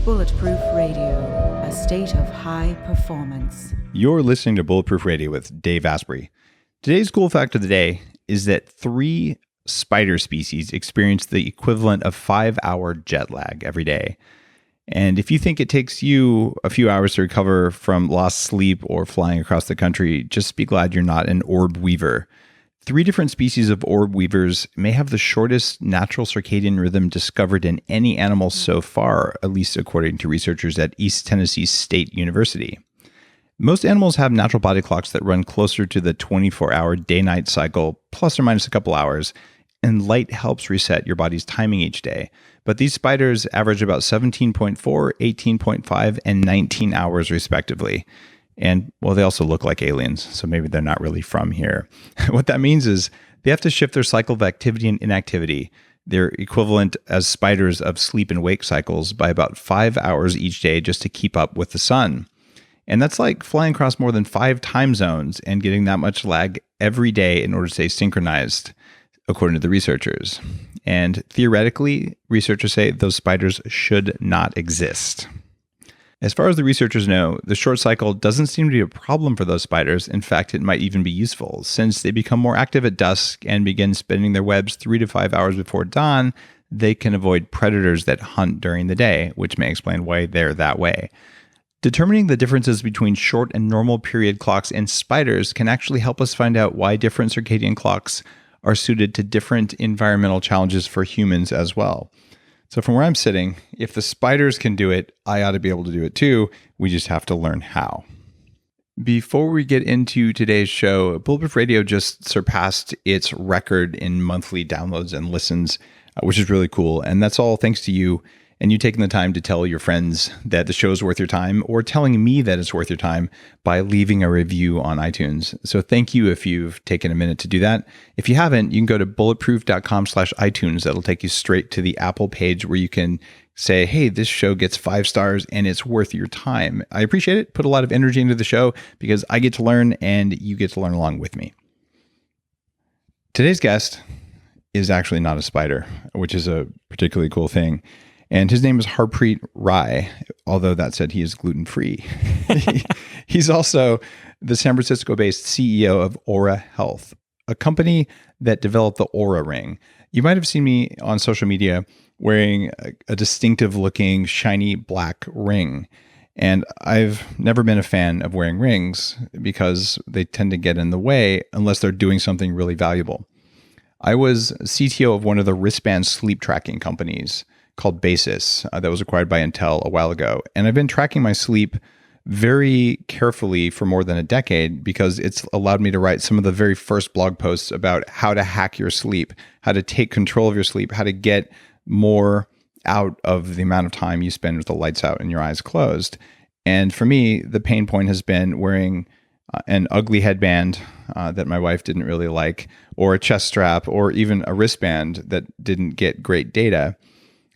Bulletproof Radio, a state of high performance. You're listening to Bulletproof Radio with Dave Asprey. Today's cool fact of the day is that 3 spider species experience the equivalent of 5-hour jet lag every day. And if you think it takes you a few hours to recover from lost sleep or flying across the country, just be glad you're not an orb weaver. 3 different species of orb weavers may have the shortest natural circadian rhythm discovered in any animal so far, at least according to researchers at East Tennessee State University. Most animals have natural body clocks that run closer to the 24-hour day-night cycle, plus or minus a couple hours, and light helps reset your body's timing each day. But these spiders average about 17.4, 18.5, and 19 hours respectively. And, well, they also look like aliens, so maybe they're not really from here. What that means is they have to shift their cycle of activity and inactivity, their equivalent as spiders of sleep and wake cycles, by about 5 hours each day just to keep up with the sun. And that's like flying across more than 5 time zones and getting that much lag every day in order to stay synchronized, according to the researchers. And theoretically, researchers say those spiders should not exist. As far as the researchers know, the short cycle doesn't seem to be a problem for those spiders. In fact, it might even be useful. Since they become more active at dusk and begin spinning their webs 3 to 5 hours before dawn, they can avoid predators that hunt during the day, which may explain why they're that way. Determining the differences between short and normal period clocks in spiders can actually help us find out why different circadian clocks are suited to different environmental challenges for humans as well. So from where I'm sitting, if the spiders can do it, I ought to be able to do it too. We just have to learn how. Before we get into today's show, Bulletproof Radio just surpassed its record in monthly downloads and listens, which is really cool. And that's all thanks to you and you taking the time to tell your friends that the show is worth your time, or telling me that it's worth your time by leaving a review on iTunes. So thank you if you've taken a minute to do that. If you haven't, you can go to bulletproof.com/iTunes. That'll take you straight to the Apple page where you can say, hey, this show gets 5 stars and it's worth your time. I appreciate it. Put a lot of energy into the show because I get to learn and you get to learn along with me. Today's guest is actually not a spider, which is a particularly cool thing. And his name is Harpreet Rai, although that said, he is gluten-free. He's also the San Francisco-based CEO of Oura Health, a company that developed the Oura Ring. You might have seen me on social media wearing a distinctive-looking, shiny black ring. And I've never been a fan of wearing rings because they tend to get in the way unless they're doing something really valuable. I was CTO of one of the wristband sleep tracking companies called Basis that was acquired by Intel a while ago. And I've been tracking my sleep very carefully for more than a decade because it's allowed me to write some of the very first blog posts about how to hack your sleep, how to take control of your sleep, how to get more out of the amount of time you spend with the lights out and your eyes closed. And for me, the pain point has been wearing an ugly headband that my wife didn't really like, or a chest strap, or even a wristband that didn't get great data.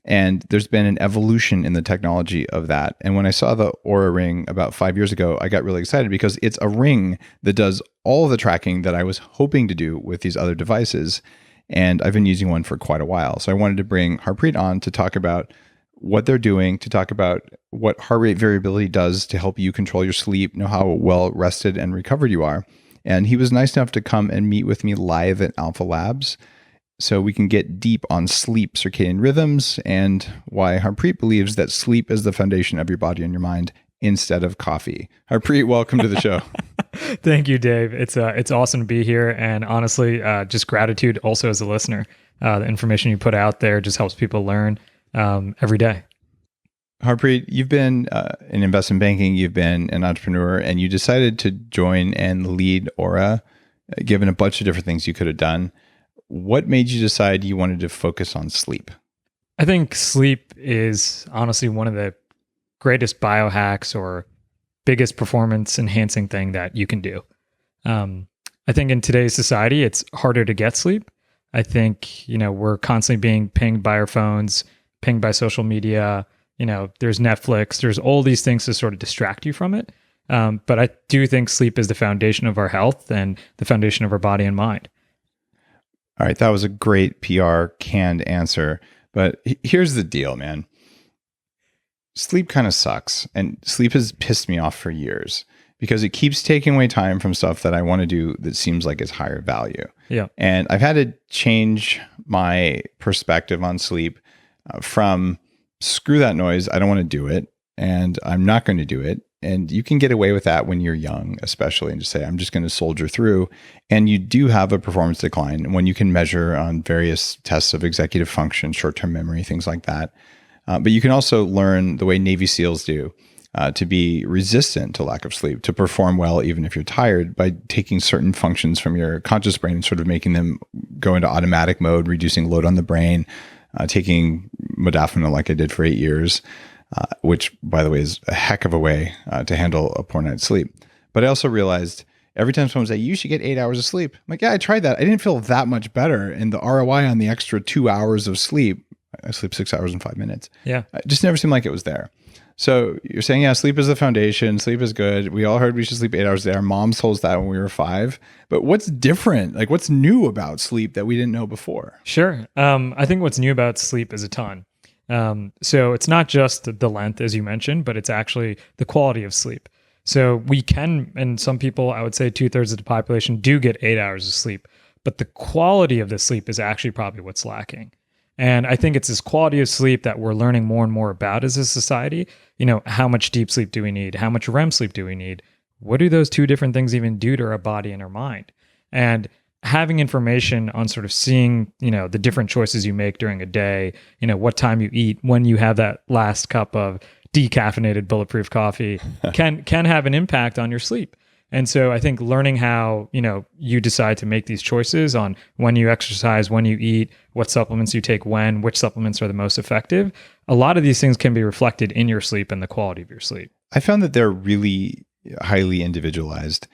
And there's been an evolution in the technology of that. And when I saw the Oura Ring about 5 years ago, I got really excited because it's a ring that does all of the tracking that I was hoping to do with these other devices. And I've been using one for quite a while. So I wanted to bring Harpreet on to talk about what they're doing, to talk about what heart rate variability does to help you control your sleep, know how well rested and recovered you are. And he was nice enough to come and meet with me live at Alpha Labs, so we can get deep on sleep, circadian rhythms, and why Harpreet believes that sleep is the foundation of your body and your mind instead of coffee. Harpreet, welcome to the show. Thank you, Dave. It's awesome to be here, and honestly, just gratitude also as a listener. The information you put out there just helps people learn every day. Harpreet, you've been in investment banking, you've been an entrepreneur, and you decided to join and lead Oura, given a bunch of different things you could have done. What made you decide you wanted to focus on sleep? I think sleep is honestly one of the greatest biohacks or biggest performance enhancing thing that you can do. I think in today's society, it's harder to get sleep. I think, we're constantly being pinged by our phones, pinged by social media. There's Netflix, there's all these things to sort of distract you from it. But I do think sleep is the foundation of our health and the foundation of our body and mind. All right, that was a great PR canned answer. But here's the deal, man. Sleep kind of sucks, and sleep has pissed me off for years because it keeps taking away time from stuff that I want to do that seems like it's higher value. Yeah. And I've had to change my perspective on sleep from screw that noise, I don't want to do it, and I'm not going to do it. And you can get away with that when you're young, especially, and just say, I'm just going to soldier through. And you do have a performance decline when you can measure on various tests of executive function, short-term memory, things like that. But you can also learn the way Navy SEALs do to be resistant to lack of sleep, to perform well even if you're tired, by taking certain functions from your conscious brain and sort of making them go into automatic mode, reducing load on the brain, taking modafinil like I did for 8 years, which, by the way, is a heck of a way to handle a poor night's sleep. But I also realized every time someone says, you should get 8 hours of sleep, I'm like, yeah, I tried that. I didn't feel that much better. And the ROI on the extra 2 hours of sleep, I sleep 6 hours and 5 minutes. Yeah. It just never seemed like it was there. So you're saying, yeah, sleep is the foundation. Sleep is good. We all heard we should sleep 8 hours a day. Our moms told us that when we were 5. But what's different? Like, what's new about sleep that we didn't know before? Sure. I think what's new about sleep is a ton. So it's not just the length, as you mentioned, but it's actually the quality of sleep. So we can, and some people, I would say 2/3 of the population do get 8 hours of sleep, but the quality of the sleep is actually probably what's lacking. And I think it's this quality of sleep that we're learning more and more about as a society. You know, how much deep sleep do we need? How much REM sleep do we need? What do those two different things even do to our body and our mind? And having information on sort of seeing, you know, the different choices you make during a day, you know, what time you eat, when you have that last cup of decaffeinated bulletproof coffee can have an impact on your sleep. And so I think learning how, you know, you decide to make these choices on when you exercise, when you eat, what supplements you take when, which supplements are the most effective, a lot of these things can be reflected in your sleep and the quality of your sleep. I found that they're really highly individualized.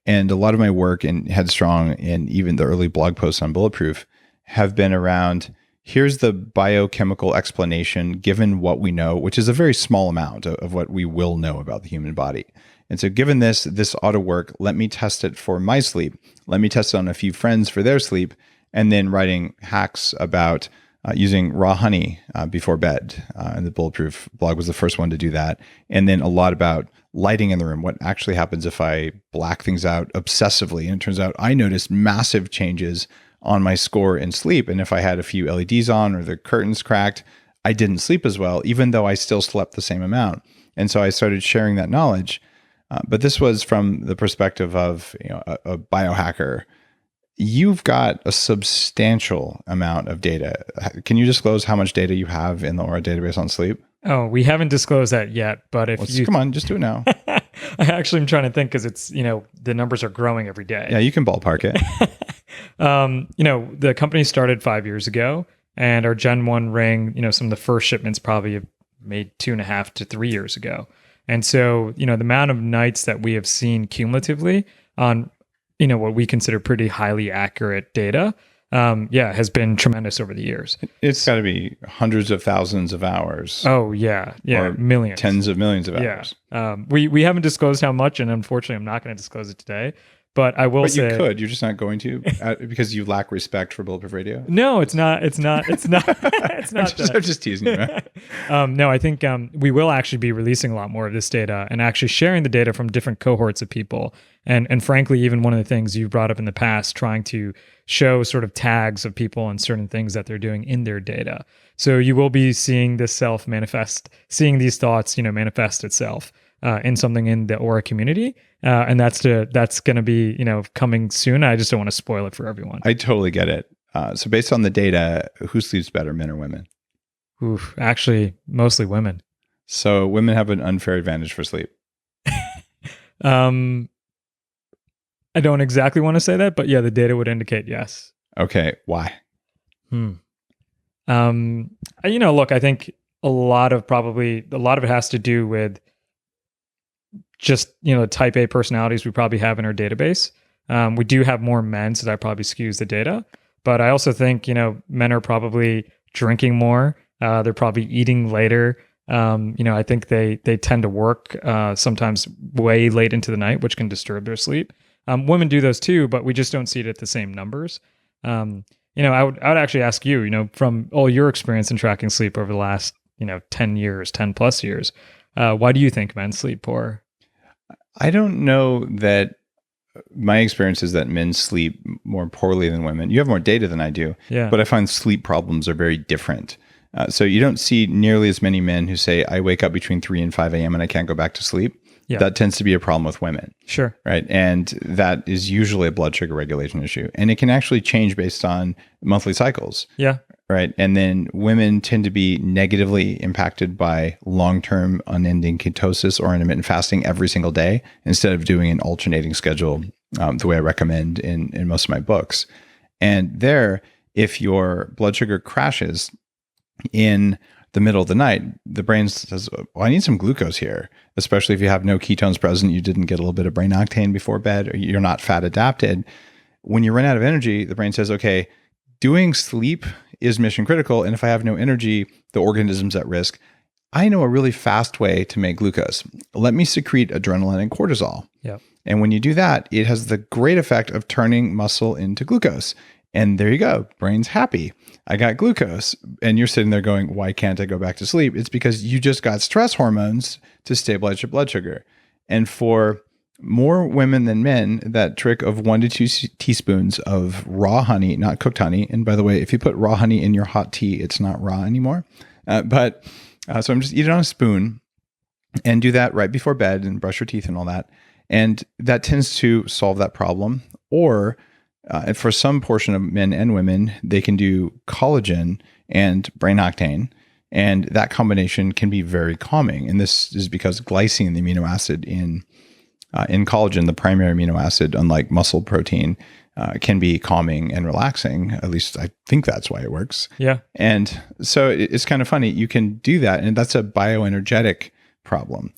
And a lot of my work in Headstrong and even the early blog posts on Bulletproof have been around, here's the biochemical explanation given what we know, which is a very small amount of what we will know about the human body. And so given this ought to work, let me test it for my sleep. Let me test it on a few friends for their sleep. And then writing hacks about using raw honey before bed. And the Bulletproof blog was the first one to do that. And then a lot about lighting in the room, what actually happens if I black things out obsessively. And it turns out I noticed massive changes on my score in sleep. And if I had a few LEDs on or the curtains cracked, I didn't sleep as well, even though I still slept the same amount. And so I started sharing that knowledge. But this was from the perspective of, you know, a biohacker. You've got a substantial amount of data. Can you disclose how much data you have in the Oura database on sleep? Oh, we haven't disclosed that yet, but Come on, just do it now. I actually am trying to think because it's, you know, the numbers are growing every day. Yeah, you can ballpark it. You know, the company started 5 years ago, and our Gen 1 ring, you know, some of the first shipments probably have made 2.5 to 3 years ago. And so, you know, the amount of nights that we have seen cumulatively on, you know, what we consider pretty highly accurate data, has been tremendous over the years. It's got to be hundreds of thousands of hours. Oh, yeah. Or millions. Tens of millions of hours. We haven't disclosed how much, and unfortunately, I'm not going to disclose it today. But I will say, you could. You're just not going to because you lack respect for Bulletproof Radio. No, it's not. It's not. It's not. I'm just teasing you. No, I think we will actually be releasing a lot more of this data and actually sharing the data from different cohorts of people. And frankly, even one of the things you brought up in the past, trying to show sort of tags of people and certain things that they're doing in their data. So you will be seeing this self manifest, seeing these thoughts, you know, manifest itself in something in the Oura community. And that's going to be, you know, coming soon. I just don't want to spoil it for everyone. I totally get it. So based on the data, who sleeps better, men or women? Oof, actually, mostly women. So women have an unfair advantage for sleep. I don't exactly want to say that, but yeah, the data would indicate yes. Okay, why? You know, look, I think a lot of it has to do with just, you know, the type A personalities we probably have in our database. We do have more men, so that probably skews the data. But I also think, you know, men are probably drinking more. They're probably eating later. You know, I think they tend to work sometimes way late into the night, which can disturb their sleep. Women do those too, but we just don't see it at the same numbers. You I would actually ask you, from all your experience in tracking sleep over the last, 10 years, 10 plus years, why do you think men sleep poor? I don't know that my experience is that men sleep more poorly than women. You have more data than I do, but I find sleep problems are very different. So you don't see nearly as many men who say, I wake up between 3 and 5 a.m. and I can't go back to sleep. Yeah. That tends to be a problem with women. Sure. Right. And that is usually a blood sugar regulation issue. And it can actually change based on monthly cycles. Yeah. Right. And then women tend to be negatively impacted by long-term unending ketosis or intermittent fasting every single day instead of doing an alternating schedule the way I recommend in most of my books. And there, if your blood sugar crashes in the middle of the night, the brain says, well, I need some glucose here, especially if you have no ketones present, you didn't get a little bit of brain octane before bed, or you're not fat adapted. When you run out of energy, the brain says, okay, doing sleep is mission critical. And if I have no energy, the organism's at risk. I know a really fast way to make glucose. Let me secrete adrenaline and cortisol. Yep. And when you do that, it has the great effect of turning muscle into glucose. And there you go. Brain's happy. I got glucose. And you're sitting there going, why can't I go back to sleep? It's because you just got stress hormones to stabilize your blood sugar. And for more women than men, that trick of 1 to 2 teaspoons of raw honey, not cooked honey. And by the way, if you put raw honey in your hot tea, it's not raw anymore. So I'm just eat it on a spoon and do that right before bed and brush your teeth and all that. And that tends to solve that problem. Or for some portion of men and women, they can do collagen and brain octane. And that combination can be very calming. And this is because glycine, the amino acid in collagen, the primary amino acid, unlike muscle protein, can be calming and relaxing. At least I think that's why it works. Yeah. And so it's kind of funny. You can do that. And that's a bioenergetic problem.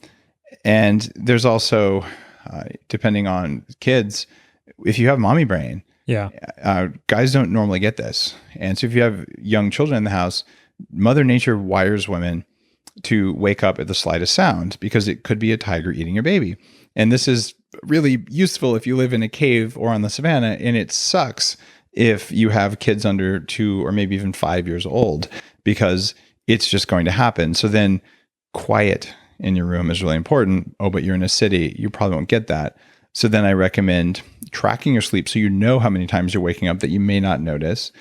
And there's also, depending on kids, if you have mommy brain, guys don't normally get this. And so if you have young children in the house, Mother Nature wires women to wake up at the slightest sound because it could be a tiger eating your baby. And this is really useful if you live in a cave or on the savannah, and it sucks if you have kids under 2 or maybe even 5 years old, because it's just going to happen. So then quiet in your room is really important. Oh, but you're in a city, you probably won't get that. So then I recommend tracking your sleep so you know how many times you're waking up that you may not notice.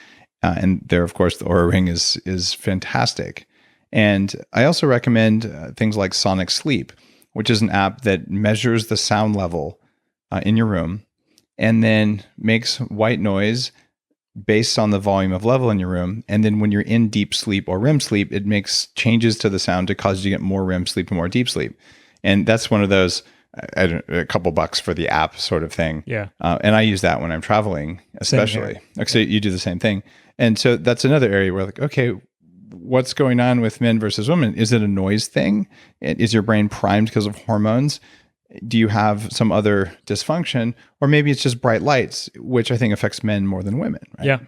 And there, of course, the Oura Ring is fantastic. And I also recommend things like Sonic Sleep, which is an app that measures the sound level in your room and then makes white noise based on the volume of level in your room. And then when you're in deep sleep or REM sleep, it makes changes to the sound to cause you to get more REM sleep and more deep sleep. And that's one of those, a couple bucks for the app sort of thing. Yeah. And I use that when I'm traveling, especially. So you do the same thing. And so that's another area where okay, what's going on with men versus women? Is it a noise thing? Is your brain primed because of hormones? Do you have some other dysfunction? Or maybe it's just bright lights, which I think affects men more than women, right? Yeah.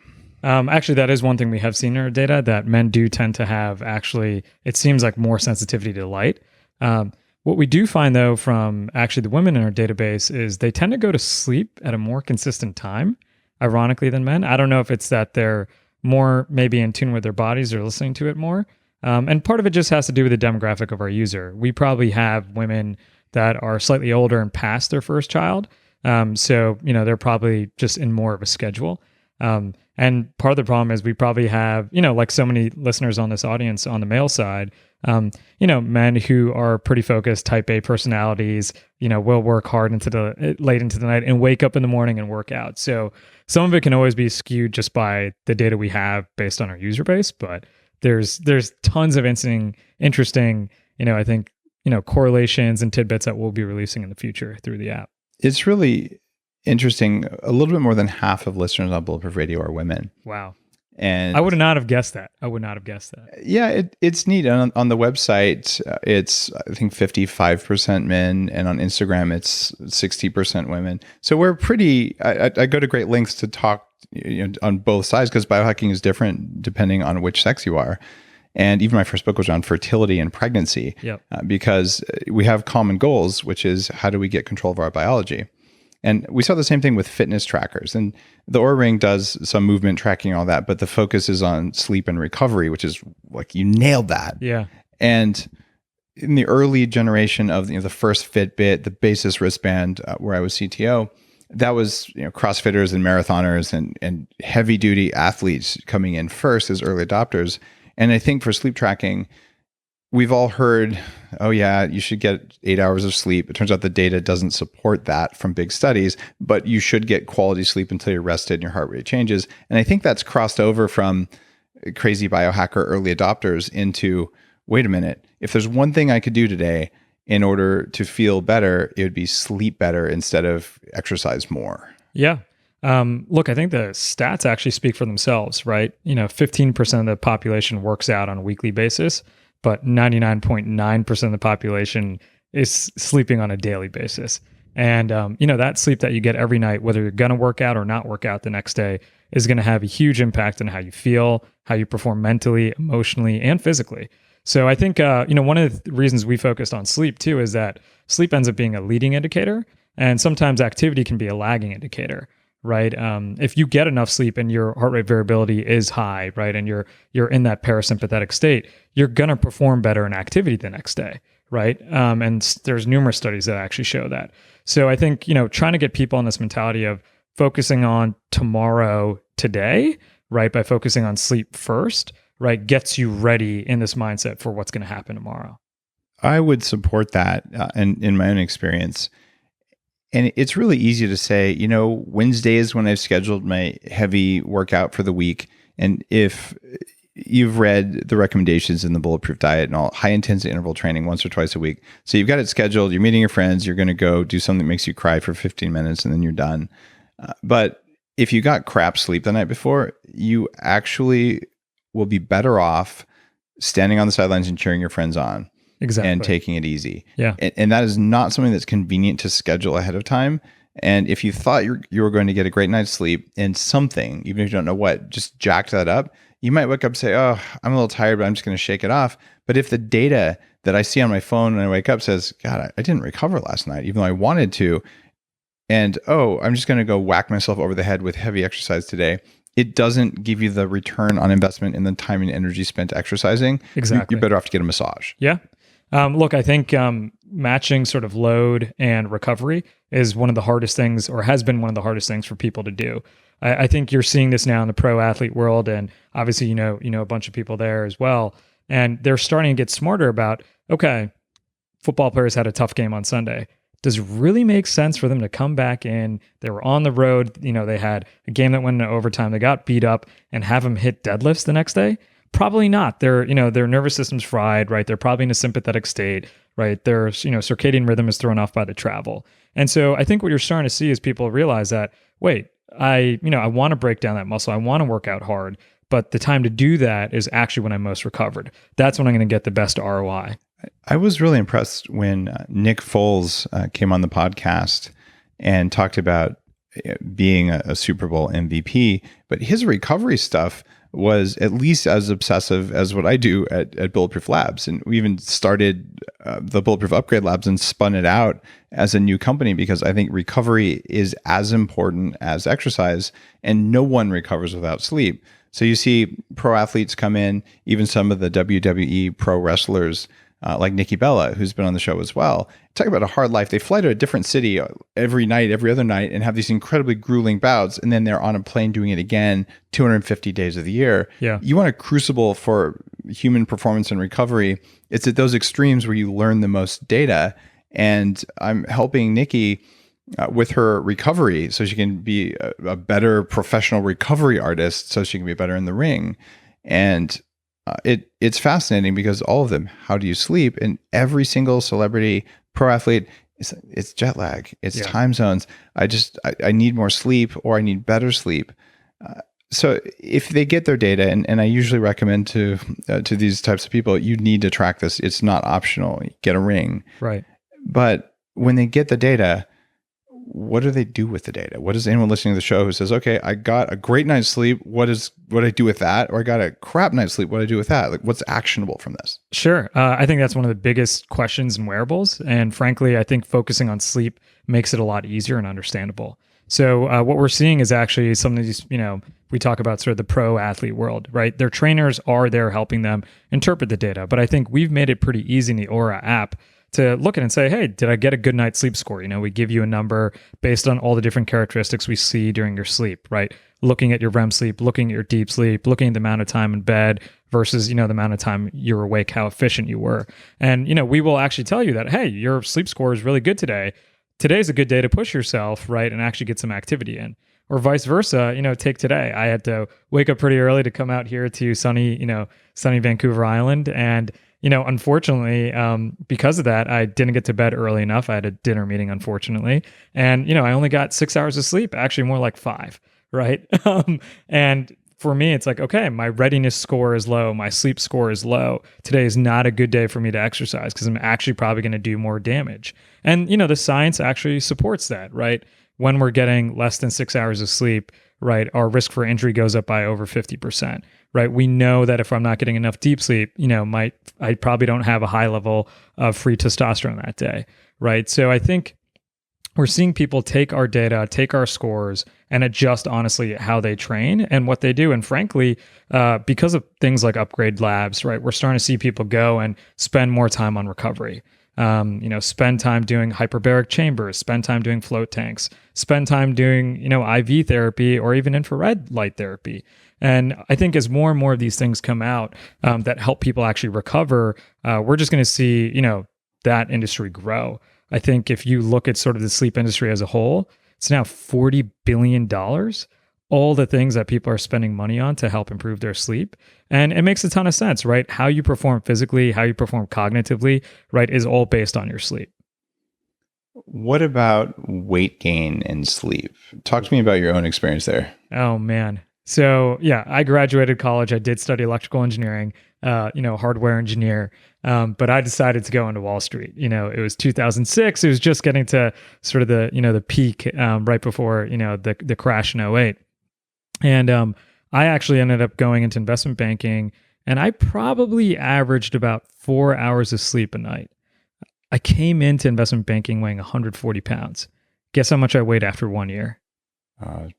Actually, that is one thing we have seen in our data, that men do tend to have, actually, it seems like more sensitivity to light. What we do find, though, from actually the women in our database is they tend to go to sleep at a more consistent time, ironically, than men. I don't know if it's that they're more maybe in tune with their bodies or listening to it more. And part of it just has to do with the demographic of our user. We probably have women that are slightly older and past their first child. So, they're probably just in more of a schedule. And part of the problem is we probably have, like so many listeners on this audience on the male side, men who are pretty focused, type A personalities, will work hard late into the night and wake up in the morning and work out. So some of it can always be skewed just by the data we have based on our user base, but there's tons of interesting, I think, correlations and tidbits that we'll be releasing in the future through the app. It's really interesting. A little bit more than half of listeners on Bulletproof Radio are women. Wow. And I would not have guessed that. Yeah, it's neat. On the website, it's, I think, 55% men, and on Instagram, it's 60% women. So we're pretty, I go to great lengths to talk on both sides, because biohacking is different depending on which sex you are. And even my first book was around fertility and pregnancy, Yep. Because we have common goals, which is how do we get control of our biology? And we saw the same thing with fitness trackers. And the Oura Ring does some movement tracking, all that, but the focus is on sleep and recovery, which is like you nailed that. Yeah. And in the early generation of the first Fitbit, the Basis wristband, where I was CTO, that was CrossFitters and marathoners and heavy duty athletes coming in first as early adopters. And I think for sleep tracking, we've all heard, oh yeah, you should get 8 hours of sleep. It turns out the data doesn't support that from big studies, but you should get quality sleep until you're rested and your heart rate changes. And I think that's crossed over from crazy biohacker early adopters into, wait a minute, if there's one thing I could do today in order to feel better, it would be sleep better instead of exercise more. Yeah. Look, I think the stats actually speak for themselves, right? 15% of the population works out on a weekly basis, but 99.9% of the population is sleeping on a daily basis. And, that sleep that you get every night, whether you're going to work out or not work out the next day, is going to have a huge impact on how you feel, how you perform mentally, emotionally, and physically. So I think, one of the reasons we focused on sleep too is that sleep ends up being a leading indicator, and sometimes activity can be a lagging indicator, right? If you get enough sleep and your heart rate variability is high, right, and you're in that parasympathetic state, you're gonna perform better in activity the next day, right? And there's numerous studies that actually show that. So I think trying to get people in this mentality of focusing on tomorrow today, right, by focusing on sleep first, right, gets you ready in this mindset for what's going to happen tomorrow. I would support that in my own experience. And it's really easy to say, Wednesday is when I've scheduled my heavy workout for the week. And if you've read the recommendations in the Bulletproof diet and all, high intensity interval training once or twice a week. So you've got it scheduled, you're meeting your friends, you're going to go do something that makes you cry for 15 minutes and then you're done. But if you got crap sleep the night before, you actually will be better off standing on the sidelines and cheering your friends on. Exactly. And taking it easy. Yeah. And that is not something that's convenient to schedule ahead of time. And if you thought you were going to get a great night's sleep and something, even if you don't know what, just jacked that up, you might wake up and say, oh, I'm a little tired, but I'm just going to shake it off. But if the data that I see on my phone when I wake up says, God, I didn't recover last night, even though I wanted to, and I'm just going to go whack myself over the head with heavy exercise today, it doesn't give you the return on investment in the time and energy spent exercising. Exactly. You're better off to get a massage. Yeah. Look, I think matching sort of load and recovery is one of the hardest things, or has been one of the hardest things for people to do. I think you're seeing this now in the pro athlete world, and obviously you know a bunch of people there as well, and they're starting to get smarter about, okay, football players had a tough game on Sunday. Does it really make sense for them to come back in? They were on the road, they had a game that went into overtime, they got beat up, and have them hit deadlifts the next day? Probably not. Their nervous system's fried, right? They're probably in a sympathetic state, right? Their circadian rhythm is thrown off by the travel. And so I think what you're starting to see is people realize that, wait, I want to break down that muscle. I want to work out hard, but the time to do that is actually when I'm most recovered. That's when I'm going to get the best ROI. I was really impressed when Nick Foles came on the podcast and talked about being a Super Bowl MVP, but his recovery stuff was at least as obsessive as what I do at Bulletproof Labs. And we even started the Bulletproof Upgrade Labs and spun it out as a new company because I think recovery is as important as exercise, and no one recovers without sleep. So you see pro athletes come in, even some of the WWE pro wrestlers like Nikki Bella, who's been on the show as well. Talk about a hard life. They fly to a different city every night, every other night, and have these incredibly grueling bouts, and then they're on a plane doing it again 250 days of the year. Yeah. You want a crucible for human performance and recovery. It's at those extremes where you learn the most data, and I'm helping Nikki with her recovery so she can be a better professional recovery artist, so she can be better in the ring. And it's fascinating because all of them, how do you sleep? And every single celebrity, pro athlete, it's jet lag, it's time zones. I need more sleep, or I need better sleep. So if they get their data, and I usually recommend to these types of people, you need to track this. It's not optional. Get a ring. Right. But when they get the data, what do they do with the data? What does anyone listening to the show who says, okay, I got a great night's sleep, what do I do with that? Or I got a crap night's sleep, what do I do with that? Like, what's actionable from this? Sure. I think that's one of the biggest questions in wearables. And frankly, I think focusing on sleep makes it a lot easier and understandable. So what we're seeing is actually some of these, we talk about sort of the pro athlete world, right? Their trainers are there helping them interpret the data. But I think we've made it pretty easy in the Oura app to look at it and say, hey, did I get a good night's sleep score? We give you a number based on all the different characteristics we see during your sleep, right? Looking at your REM sleep, looking at your deep sleep, looking at the amount of time in bed versus, the amount of time you were awake, how efficient you were. And, we will actually tell you that, hey, your sleep score is really good today. Today's a good day to push yourself, right? And actually get some activity in. Or vice versa, take today. I had to wake up pretty early to come out here to sunny Vancouver Island. And, unfortunately, because of that, I didn't get to bed early enough. I had a dinner meeting, unfortunately. And, I only got 6 hours of sleep, actually more like 5, right? And for me, it's like, okay, my readiness score is low. My sleep score is low. Today is not a good day for me to exercise because I'm actually probably going to do more damage. And, the science actually supports that, right? When we're getting less than 6 hours of sleep, right, our risk for injury goes up by over 50%, right? We know that if I'm not getting enough deep sleep, I probably don't have a high level of free testosterone that day, right? So I think we're seeing people take our data, take our scores, and adjust honestly how they train and what they do. And frankly, because of things like Upgrade Labs, right, we're starting to see people go and spend more time on recovery. Spend time doing hyperbaric chambers, spend time doing float tanks, spend time doing, IV therapy or even infrared light therapy. And I think as more and more of these things come out that help people actually recover, we're just going to see, that industry grow. I think if you look at sort of the sleep industry as a whole, it's now $40 billion, all the things that people are spending money on to help improve their sleep. And it makes a ton of sense, right? How you perform physically, how you perform cognitively, right, is all based on your sleep. What about weight gain and sleep? Talk to me about your own experience there. Oh, man. So yeah, I graduated college. I did study electrical engineering, hardware engineer. But I decided to go into Wall Street. It was 2006. It was just getting to sort of the peak right before, the crash in '08. And I actually ended up going into investment banking, and I probably averaged about 4 hours of sleep a night. I came into investment banking weighing 140 pounds. Guess how much I weighed after 1 year?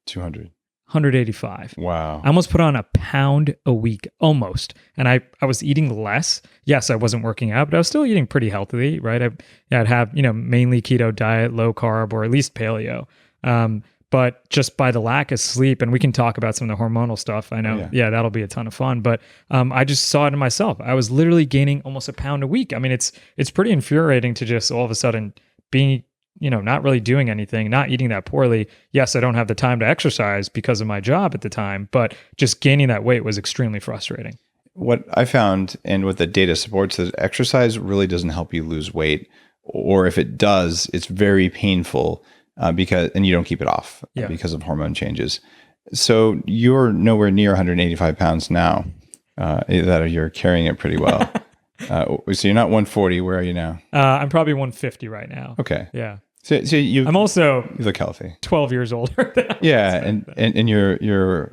200. 185. Wow. I almost put on a pound a week, almost. And I was eating less. Yes, I wasn't working out, but I was still eating pretty healthily, right? I'd have, mainly keto diet, low carb, or at least paleo. But just by the lack of sleep, and we can talk about some of the hormonal stuff. I know, yeah that'll be a ton of fun. But I just saw it in myself. I was literally gaining almost a pound a week. I mean, it's pretty infuriating to just all of a sudden being not really doing anything, not eating that poorly. Yes, I don't have the time to exercise because of my job at the time, but just gaining that weight was extremely frustrating. What I found, and what the data supports, is exercise really doesn't help you lose weight, or if it does, it's very painful and you don't keep it off because of hormone changes. So you're nowhere near 185 pounds now. That you're carrying it pretty well. So you're not 140. Where are you now? I'm probably 150 right now. Okay. Yeah. So I'm also you look healthy. 12 years older. And you're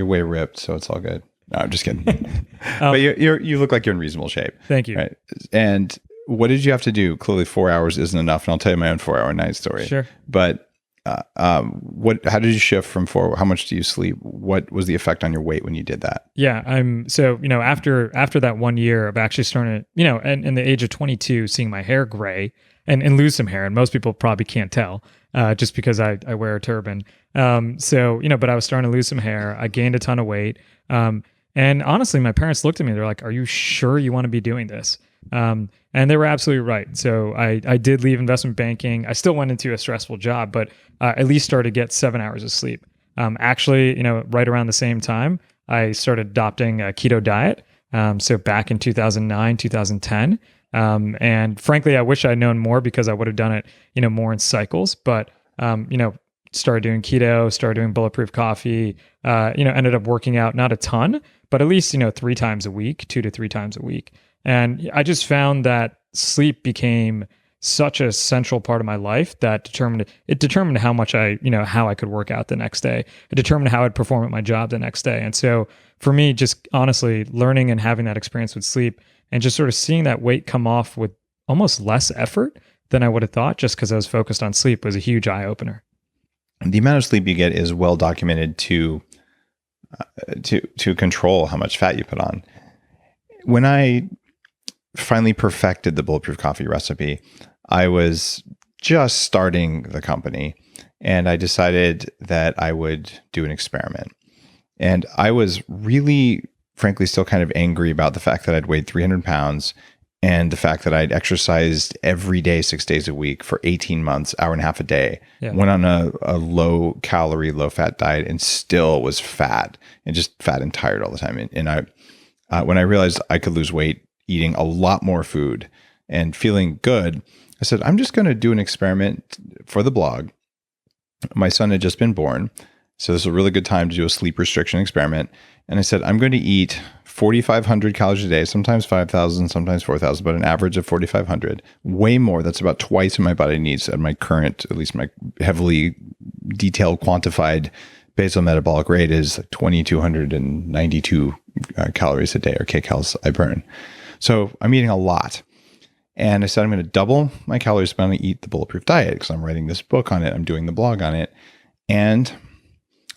way ripped, so it's all good. No, I'm just kidding. But you look like you're in reasonable shape. Thank you. Right? And what did you have to do? Clearly 4 hours isn't enough, and I'll tell you my own 4 hour night story. Sure. But how did you shift from 4? How much do you sleep? What was the effect on your weight when you did that? Yeah, after that 1 year of actually starting to, and in the age of 22, seeing my hair gray and lose some hair, and most people probably can't tell just because I wear a turban. But I was starting to lose some hair. I gained a ton of weight. And honestly, my parents looked at me. They're like, "Are you sure you want to be doing this?" And they were absolutely right. So I did leave investment banking. I still went into a stressful job, but at least started to get 7 hours of sleep. Actually, right around the same time, I started adopting a keto diet. So back in 2009, 2010. And frankly, I wish I'd known more because I would have done it, more in cycles. But, started doing keto, started doing bulletproof coffee, ended up working out, not a ton, but at least, 3 times a week, 2 to 3 times a week. And I just found that sleep became such a central part of my life that determined how much how I could work out the next day. It determined how I'd perform at my job the next day. And so for me, just honestly learning and having that experience with sleep and just sort of seeing that weight come off with almost less effort than I would have thought, just because I was focused on sleep, was a huge eye opener. The amount of sleep you get is well documented to control how much fat you put on. When I finally perfected the Bulletproof coffee recipe, I was just starting the company, and I decided that I would do an experiment. And I was really, frankly, still kind of angry about the fact that I'd weighed 300 pounds and the fact that I'd exercised every day, 6 days a week for 18 months, hour and a half a day, went on a low calorie, low fat diet, and still was fat and just fat and tired all the time. And I, when I realized I could lose weight eating a lot more food and feeling good, I said, I'm just going to do an experiment for the blog. My son had just been born, so this is a really good time to do a sleep restriction experiment. And I said, I'm going to eat 4,500 calories a day, sometimes 5,000, sometimes 4,000, but an average of 4,500, way more. That's about twice what my body needs at my current, at least my heavily detailed, quantified basal metabolic rate is 2,292 calories a day, or kcals I burn. So I'm eating a lot. And I said, I'm going to double my calories, but I'm going to eat the Bulletproof diet because I'm writing this book on it. I'm doing the blog on it. And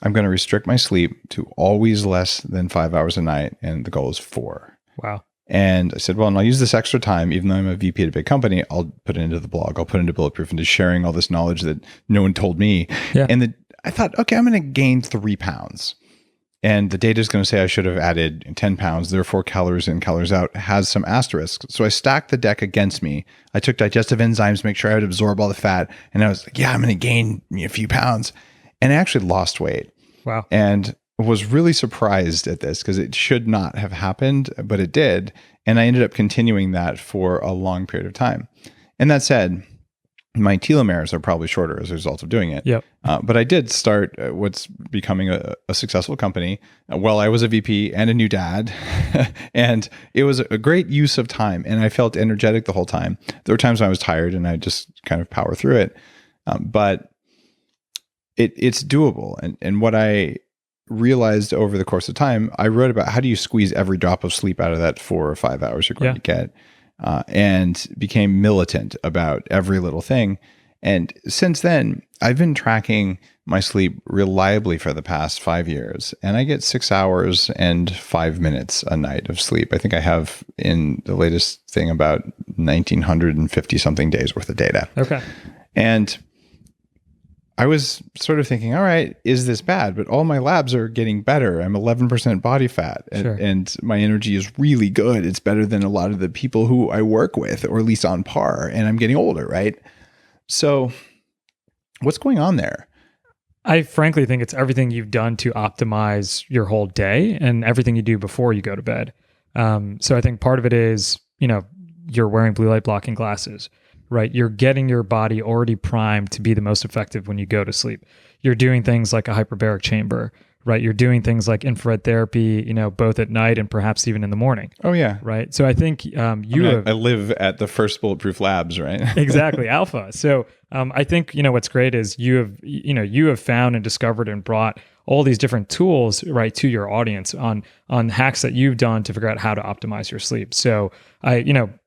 I'm going to restrict my sleep to always less than 5 hours a night. And the goal is 4. Wow. And I said, well, and I'll use this extra time, even though I'm a VP at a big company, I'll put it into the blog. I'll put it into Bulletproof, into sharing all this knowledge that no one told me. Yeah. And I thought, okay, I'm going to gain 3 pounds. And the data is going to say I should have added 10 pounds. Therefore, calories in, calories out has some asterisks. So I stacked the deck against me. I took digestive enzymes to make sure I would absorb all the fat. And I was like, yeah, I'm going to gain a few pounds. And I actually lost weight. Wow. And was really surprised at this because it should not have happened, but it did. And I ended up continuing that for a long period of time. And that said, my telomeres are probably shorter as a result of doing it. Yep. But I did start what's becoming a successful company while I was a VP and a new dad. And it was a great use of time. And I felt energetic the whole time. There were times when I was tired and I just kind of power through it. But it's doable. And what I realized over the course of time, I wrote about how do you squeeze every drop of sleep out of that 4 or 5 hours you're going to get. And became militant about every little thing. And since then, I've been tracking my sleep reliably for the past 5 years. And I get 6 hours and 5 minutes a night of sleep. I think I have in the latest thing about 1,950 something days worth of data. Okay. And I was sort of thinking, all right, is this bad? But all my labs are getting better. I'm 11% body fat and my energy is really good. It's better than a lot of the people who I work with, or at least on par. And I'm getting older, right? So what's going on there? I frankly think it's everything you've done to optimize your whole day and everything you do before you go to bed. So I think part of it is, you're wearing blue light blocking glasses. Right? You're getting your body already primed to be the most effective when you go to sleep. You're doing things like a hyperbaric chamber, right? You're doing things like infrared therapy, both at night and perhaps even in the morning. Oh yeah. Right. So I think I live at the first Bulletproof Labs, right? Exactly. Alpha. So I think, what's great is you have found and discovered and brought all these different tools, right, to your audience on hacks that you've done to figure out how to optimize your sleep. So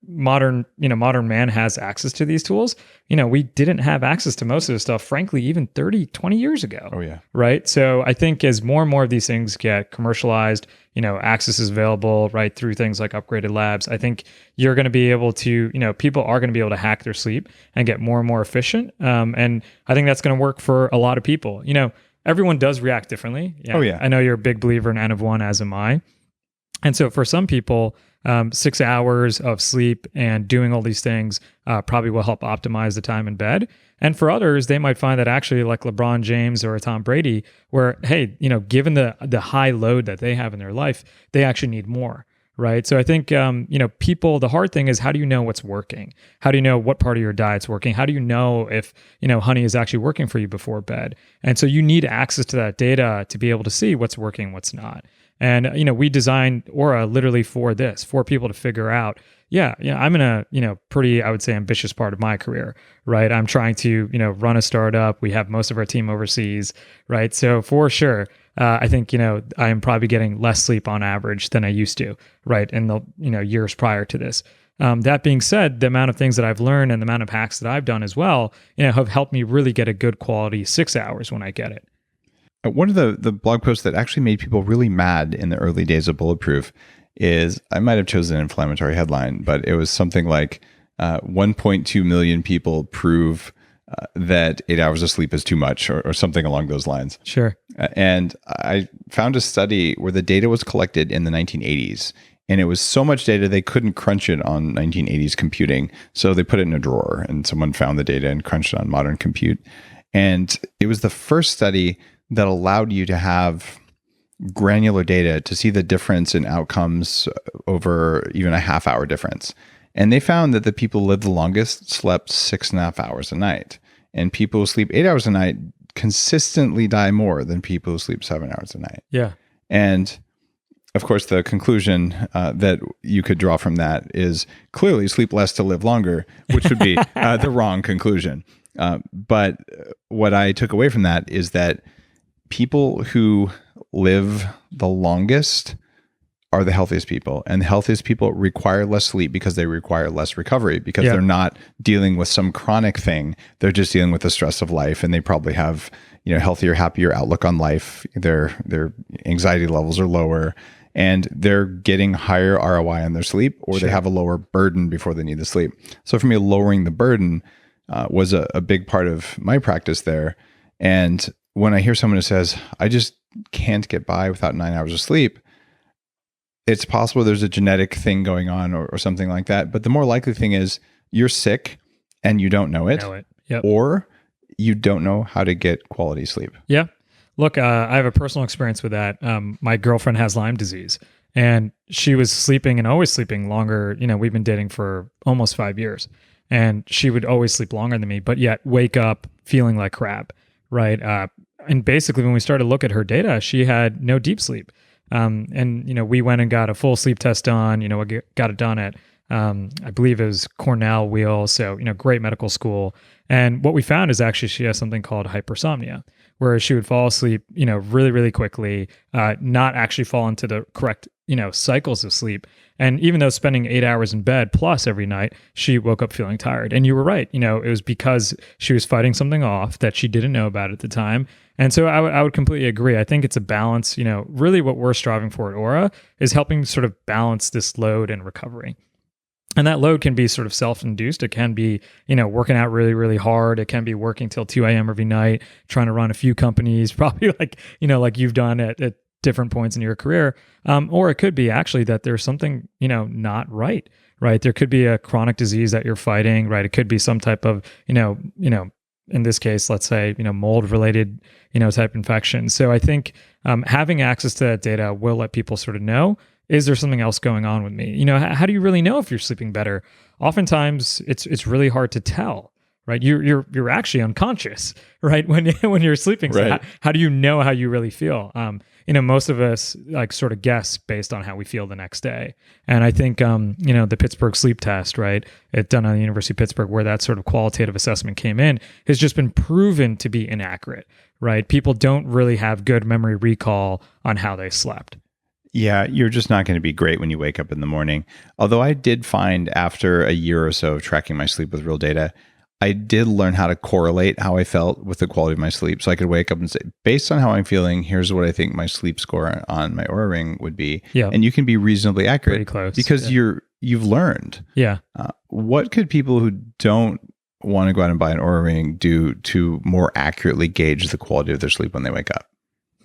modern man has access to these tools. We didn't have access to most of this stuff, frankly, even 30, 20 years ago. Oh yeah. Right. So I think as more and more of these things get commercialized, access is available, right, through things like upgraded labs. I think you're going to be able to, people are going to be able to hack their sleep and get more and more efficient. And I think that's going to work for a lot of people. Everyone does react differently. Yeah. Oh yeah. I know you're a big believer in N of 1, as am I. And so for some people, 6 hours of sleep and doing all these things probably will help optimize the time in bed. And for others, they might find that actually, like LeBron James or Tom Brady, where, hey, given the high load that they have in their life, they actually need more. Right. So I think, people, the hard thing is, how do you know what's working? How do you know what part of your diet's working? How do you know if, honey is actually working for you before bed? And so you need access to that data to be able to see what's working, what's not. And, we designed Oura literally for this, for people to figure out, I'm in a, pretty, I would say, ambitious part of my career, right? I'm trying to, run a startup. We have most of our team overseas, right? So for sure, I think, I am probably getting less sleep on average than I used to, right? In the, years prior to this. That being said, the amount of things that I've learned and the amount of hacks that I've done as well, have helped me really get a good quality 6 hours when I get it. One of the blog posts that actually made people really mad in the early days of Bulletproof is, I might have chosen an inflammatory headline, but it was something like 1.2 million people prove that 8 hours of sleep is too much, or something along those lines. Sure. And I found a study where the data was collected in the 1980s. And it was so much data, they couldn't crunch it on 1980s computing. So they put it in a drawer, and someone found the data and crunched it on modern compute. And it was the first study that allowed you to have granular data to see the difference in outcomes over even a half-hour difference. And they found that the people who lived the longest slept 6.5 hours a night. And people who sleep 8 hours a night consistently die more than people who sleep 7 hours a night. Yeah. And of course, the conclusion that you could draw from that is clearly sleep less to live longer, which would be the wrong conclusion. But what I took away from that is that people who live the longest are the healthiest people. And the healthiest people require less sleep because they require less recovery, because they're not dealing with some chronic thing. They're just dealing with the stress of life, and they probably have healthier, happier outlook on life. Their anxiety levels are lower, and they're getting higher ROI on their sleep, or they have a lower burden before they need the sleep. So for me, lowering the burden was a big part of my practice there. And when I hear someone who says, I just can't get by without 9 hours of sleep, it's possible there's a genetic thing going on or something like that. But the more likely thing is you're sick and you don't know it. Yep. Or you don't know how to get quality sleep. Yeah. Look, I have a personal experience with that. My girlfriend has Lyme disease, and she was sleeping and always sleeping longer. We've been dating for almost 5 years, and she would always sleep longer than me, but yet wake up feeling like crap, right? And basically, when we started to look at her data, she had no deep sleep. And we went and got a full sleep test done. We got it done at, I believe it was Cornell Wheel. So, great medical school. And what we found is actually she has something called hypersomnia, where she would fall asleep, really, really quickly, not actually fall into the correct, cycles of sleep. And even though spending 8 hours in bed plus every night, she woke up feeling tired. And you were right. It was because she was fighting something off that she didn't know about at the time. And so I would completely agree. I think it's a balance. Really what we're striving for at Oura is helping sort of balance this load and recovery. And that load can be sort of self-induced. It can be, working out really, really hard. It can be working till 2 a.m. every night, trying to run a few companies, probably like you've done at different points in your career. Or it could be actually that there's something, not right? There could be a chronic disease that you're fighting, right? It could be some type of, in this case, let's say, mold related, type infection. So I think having access to that data will let people sort of know, is there something else going on with me? How do you really know if you're sleeping better? Oftentimes it's really hard to tell, right? You're actually unconscious, right? When you're sleeping. So right. How do you know how you really feel? Most of us like sort of guess based on how we feel the next day. And I think, the Pittsburgh sleep test, right? It's done on the University of Pittsburgh, where that sort of qualitative assessment came in, has just been proven to be inaccurate, right? People don't really have good memory recall on how they slept. Yeah, you're just not going to be great when you wake up in the morning. Although I did find after a year or so of tracking my sleep with real data, I did learn how to correlate how I felt with the quality of my sleep. So I could wake up and say, based on how I'm feeling, here's what I think my sleep score on my Oura Ring would be. Yeah. And you can be reasonably accurate. Pretty close. Because you've learned. Yeah. What could people who don't want to go out and buy an Oura Ring do to more accurately gauge the quality of their sleep when they wake up?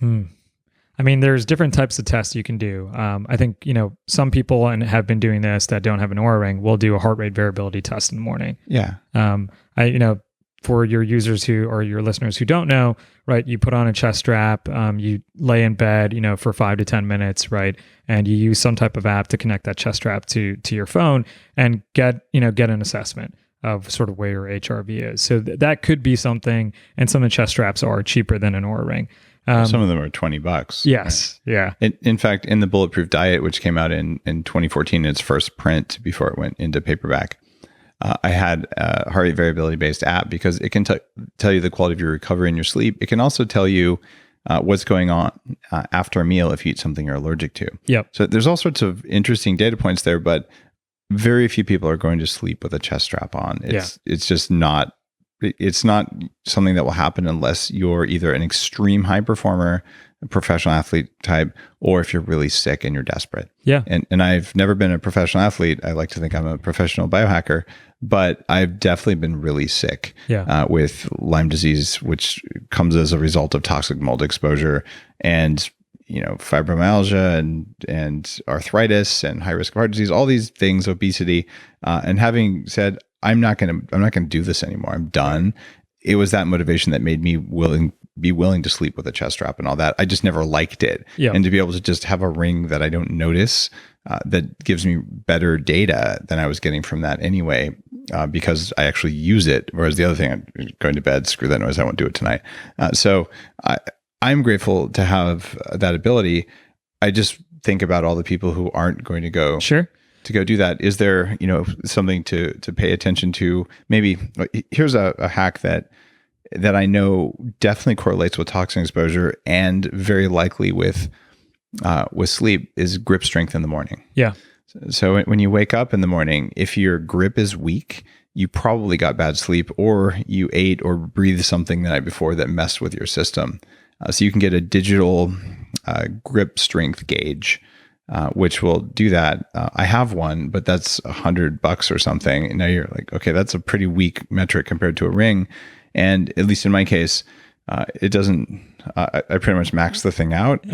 I mean, there's different types of tests you can do. I think, some people and have been doing this that don't have an Oura Ring will do a heart rate variability test in the morning. Yeah. For your users or your listeners who don't know, right, you put on a chest strap, you lay in bed, for 5 to 10 minutes, right? And you use some type of app to connect that chest strap to your phone and get an assessment of sort of where your HRV is. So that could be something, and some of the chest straps are cheaper than an Oura Ring. Some of them are $20. Yes. Right? Yeah. In fact, in the Bulletproof Diet, which came out in 2014, its first print before it went into paperback, I had a heart rate variability based app because it can tell you the quality of your recovery and your sleep. It can also tell you what's going on after a meal if you eat something you're allergic to. Yep. So there's all sorts of interesting data points there, but very few people are going to sleep with a chest strap on. It's just not. It's not something that will happen unless you're either an extreme high performer, a professional athlete type, or if you're really sick and you're desperate. Yeah. And I've never been a professional athlete. I like to think I'm a professional biohacker, but I've definitely been really sick with Lyme disease, which comes as a result of toxic mold exposure and fibromyalgia and arthritis and high risk of heart disease, all these things, obesity, and having said, I'm not going to do this anymore. I'm done. It was that motivation that made me be willing to sleep with a chest strap and all that. I just never liked it. Yeah. And to be able to just have a ring that I don't notice, that gives me better data than I was getting from that anyway, because I actually use it. Whereas the other thing, I'm going to bed, screw that noise, I won't do it tonight. So I'm grateful to have that ability. I just think about all the people who aren't going to go. Sure. To go do that. Is there, something to pay attention to? Maybe here's a hack that I know definitely correlates with toxin exposure and very likely with sleep is grip strength in the morning. Yeah. So when you wake up in the morning, if your grip is weak, you probably got bad sleep or you ate or breathed something the night before that messed with your system. So you can get a digital grip strength gauge. Which will do that. I have one, but that's $100 or something. And now you're like, okay, that's a pretty weak metric compared to a ring. And at least in my case, it doesn't, I pretty much max the thing out.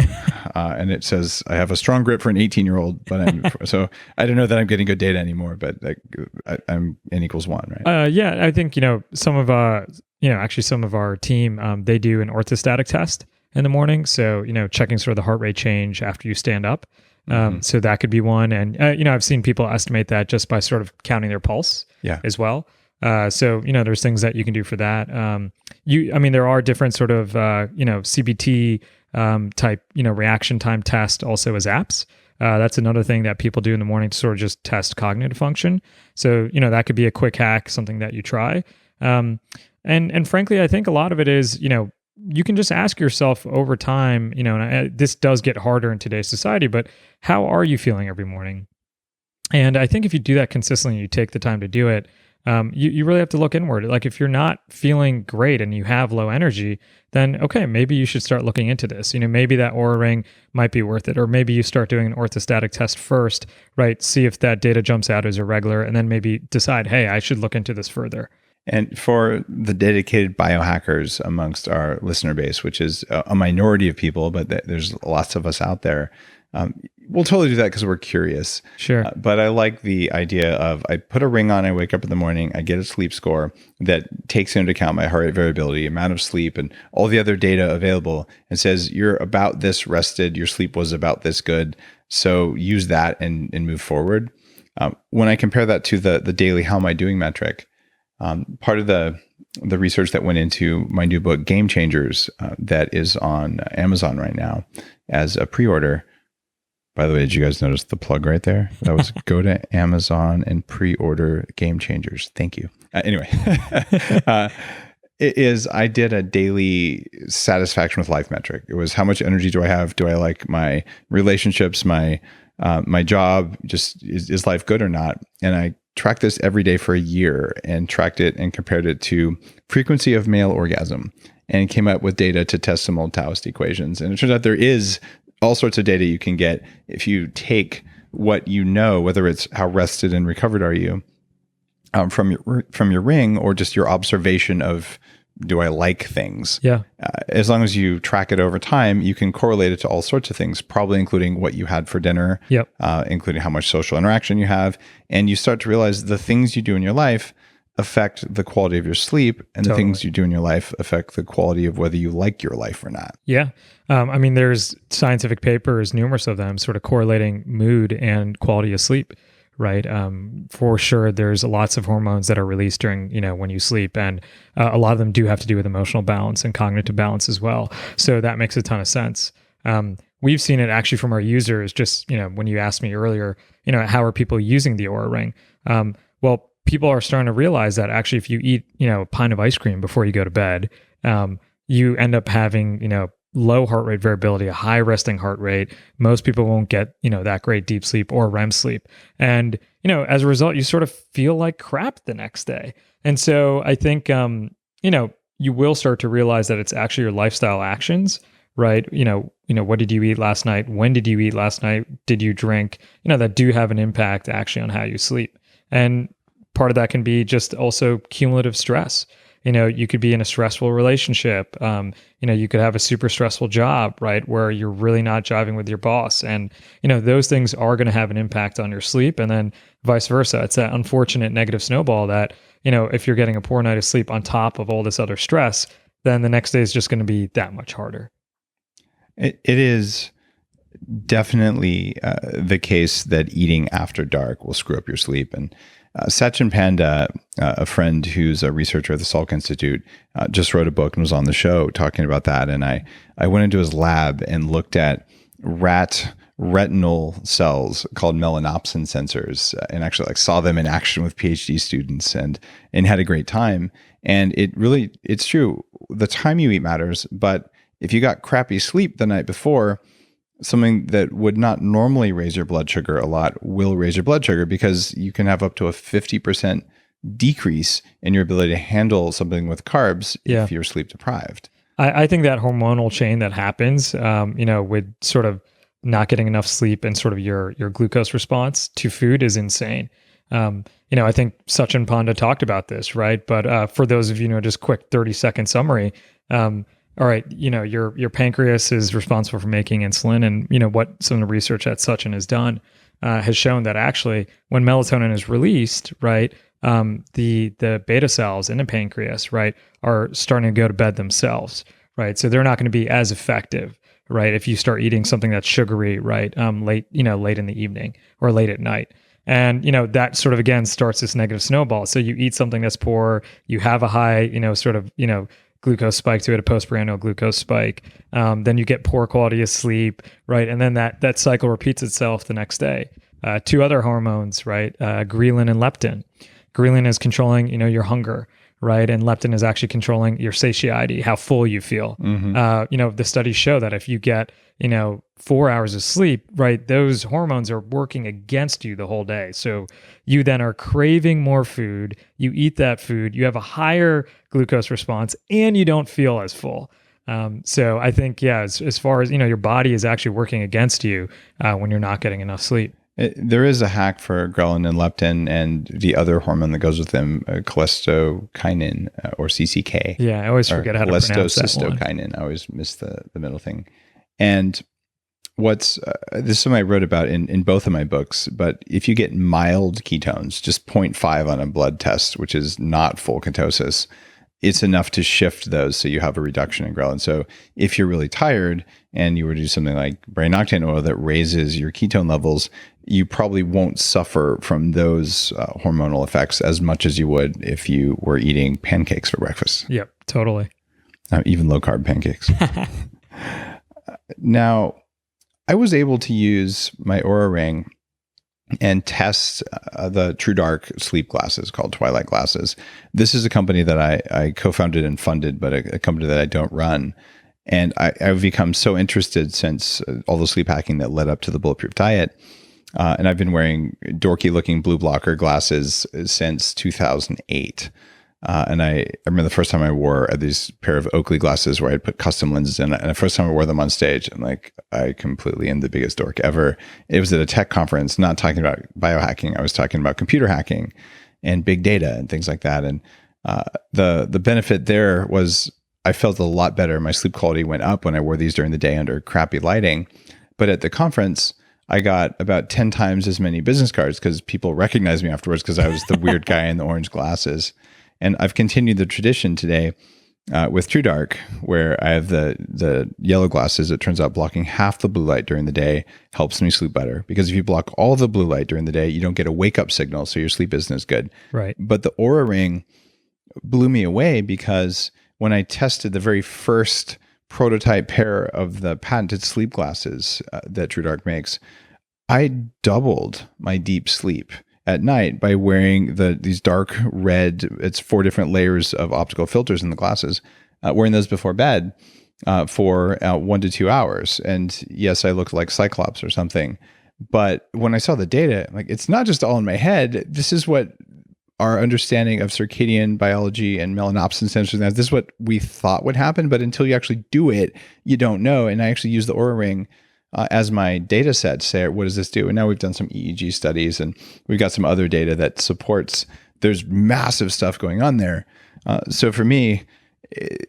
And it says I have a strong grip for an 18-year-old, but so I don't know that I'm getting good data anymore, but I'm N equals 1, right? Yeah, I think, some of our team, they do an orthostatic test in the morning. So, checking sort of the heart rate change after you stand up. So that could be one. And, I've seen people estimate that just by sort of counting their pulse as well. So, there's things that you can do for that. There are different sort of, CBT type, reaction time test also as apps. That's another thing that people do in the morning to sort of just test cognitive function. So, that could be a quick hack, something that you try. And frankly, I think a lot of it is, you can just ask yourself over time, and this does get harder in today's society, but how are you feeling every morning? And I think if you do that consistently, you take the time to do it, you really have to look inward. Like if you're not feeling great and you have low energy, then okay, maybe you should start looking into this. Maybe that Oura Ring might be worth it, or maybe you start doing an orthostatic test first, right? See if that data jumps out as irregular, and then maybe decide, hey, I should look into this further. And for the dedicated biohackers amongst our listener base, which is a minority of people, but there's lots of us out there, we'll totally do that because we're curious. Sure. But I like the idea of I put a ring on, I wake up in the morning, I get a sleep score that takes into account my heart rate variability, amount of sleep, and all the other data available, and says you're about this rested, your sleep was about this good, so use that and move forward. When I compare that to the daily how am I doing metric, part of the research that went into my new book, Game Changers, that is on Amazon right now as a pre-order. By the way, did you guys notice the plug right there? That was go to Amazon and pre-order Game Changers. Thank you. Anyway, I did a daily satisfaction with life metric. It was how much energy do I have? Do I like my relationships, my job? Just is life good or not? And I tracked this every day for a year and tracked it and compared it to frequency of male orgasm and came up with data to test some old Taoist equations. And it turns out there is all sorts of data you can get if you take what you know, whether it's how rested and recovered are you from your ring or just your observation of do I like things? Yeah. As long as you track it over time, you can correlate it to all sorts of things, probably including what you had for dinner, yep. Including how much social interaction you have. And you start to realize the things you do in your life affect the quality of your sleep, and the things you do in your life affect the quality of whether you like your life or not. Yeah. There's scientific papers, numerous of them, sort of correlating mood and quality of sleep, right? For sure, there's lots of hormones that are released during, when you sleep, and a lot of them do have to do with emotional balance and cognitive balance as well. So that makes a ton of sense. We've seen it actually from our users. Just when you asked me earlier, how are people using the Oura Ring? Well, people are starting to realize that actually, if you eat a pint of ice cream before you go to bed, you end up having low heart rate variability, a high resting heart rate. Most people won't get, that great deep sleep or REM sleep. And, as a result, you sort of feel like crap the next day. And so I think, you will start to realize that it's actually your lifestyle actions, right? What did you eat last night? When did you eat last night? Did you drink? That do have an impact actually on how you sleep. And part of that can be just also cumulative stress. You could be in a stressful relationship. You could have a super stressful job, right? Where you're really not jiving with your boss. And, those things are going to have an impact on your sleep, and then vice versa. It's that unfortunate negative snowball that, if you're getting a poor night of sleep on top of all this other stress, then the next day is just going to be that much harder. It is definitely the case that eating after dark will screw up your sleep. And Sachin Panda, a friend who's a researcher at the Salk Institute, just wrote a book and was on the show talking about that. And I went into his lab and looked at rat retinal cells called melanopsin sensors, and actually saw them in action with PhD students and had a great time. And it's true. The time you eat matters, but if you got crappy sleep the night before, something that would not normally raise your blood sugar a lot will raise your blood sugar, because you can have up to a 50% decrease in your ability to handle something with carbs if you're sleep deprived. I think that hormonal chain that happens, with sort of not getting enough sleep and sort of your glucose response to food is insane. I think Sachin Panda talked about this, right? But for those of you, just quick 30-second summary. All right, your pancreas is responsible for making insulin, and what some of the research that Sachin has done has shown that actually when melatonin is released, right, the beta cells in the pancreas, right, are starting to go to bed themselves, right? So they're not going to be as effective, right, if you start eating something that's sugary, right, late in the evening or late at night. And, that sort of, again, starts this negative snowball. So you eat something that's poor, you have a high, glucose spike to it, a postprandial glucose spike. Then you get poor quality of sleep, right? And then that cycle repeats itself the next day. Two other hormones, right? Ghrelin and leptin. Ghrelin is controlling, your hunger, right? And leptin is actually controlling your satiety, how full you feel. The studies show that if you get, 4 hours of sleep, right, those hormones are working against you the whole day. So you then are craving more food. You eat that food, you have a higher glucose response, and you don't feel as full. So I think, as far as, your body is actually working against you when you're not getting enough sleep. There is a hack for ghrelin and leptin and the other hormone that goes with them, cholecystokinin or CCK. Yeah, I always forget how to pronounce that one. Cholecystokinin. I always miss the middle thing. And this is something I wrote about in both of my books, but if you get mild ketones, just 0.5 on a blood test, which is not full ketosis, it's enough to shift those so you have a reduction in ghrelin. So if you're really tired and you were to do something like brain octane oil that raises your ketone levels, you probably won't suffer from those hormonal effects as much as you would if you were eating pancakes for breakfast. Yep, totally. Even low carb pancakes. Now, I was able to use my Oura Ring and test the True Dark sleep glasses called Twilight Glasses. This is a company that I co-founded and funded, but a company that I don't run. And I've become so interested since all the sleep hacking that led up to the Bulletproof diet. And I've been wearing dorky looking blue blocker glasses since 2008. And I remember the first time I wore these pair of Oakley glasses where I'd put custom lenses in. And the first time I wore them on stage, I'm like, I completely am the biggest dork ever. It was at a tech conference, not talking about biohacking. I was talking about computer hacking and big data and things like that. And the benefit there was I felt a lot better. My sleep quality went up when I wore these during the day under crappy lighting. But at the conference, I got about 10 times as many business cards because people recognized me afterwards because I was the weird guy in the orange glasses. And I've continued the tradition today. with True Dark, where I have the yellow glasses. It turns out blocking half the blue light during the day helps me sleep better, because if you block all the blue light during the day, you don't get a wake up signal, so your sleep isn't as good. Right. But the Oura Ring blew me away, because when I tested the very first prototype pair of the patented sleep glasses that True Dark makes, I doubled my deep sleep at night by wearing these dark red, it's 4 different layers of optical filters in the glasses, wearing those before bed for 1 to 2 hours. And yes, I looked like Cyclops or something. But when I saw the data, like, it's not just all in my head. This is what our understanding of circadian biology and melanopsin sensors, this is what we thought would happen. But until you actually do it, you don't know. And I actually use the Oura Ring as my data set to say, what does this do? And now we've done some EEG studies, and we've got some other data that supports there's massive stuff going on there. So for me,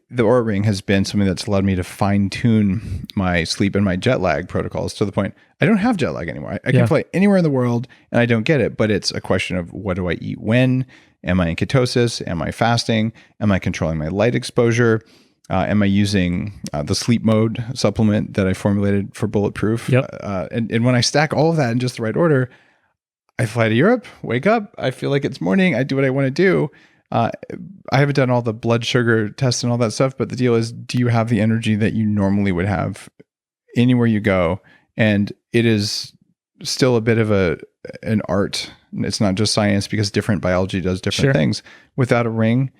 the Oura Ring has been something that's allowed me to fine tune my sleep and my jet lag protocols to the point I don't have jet lag anymore. I can fly anywhere in the world and I don't get it, but it's a question of, what do I eat when? Am I in ketosis? Am I fasting? Am I controlling my light exposure? Am I using the sleep mode supplement that I formulated for Bulletproof? Yep. And when I stack all of that in just the right order, I fly to Europe, wake up, I feel like it's morning, I do what I want to do. I haven't done all the blood sugar tests and all that stuff, but the deal is, do you have the energy that you normally would have anywhere you go? And it is still a bit of an art. It's not just science, because different biology does different things. Without a ring,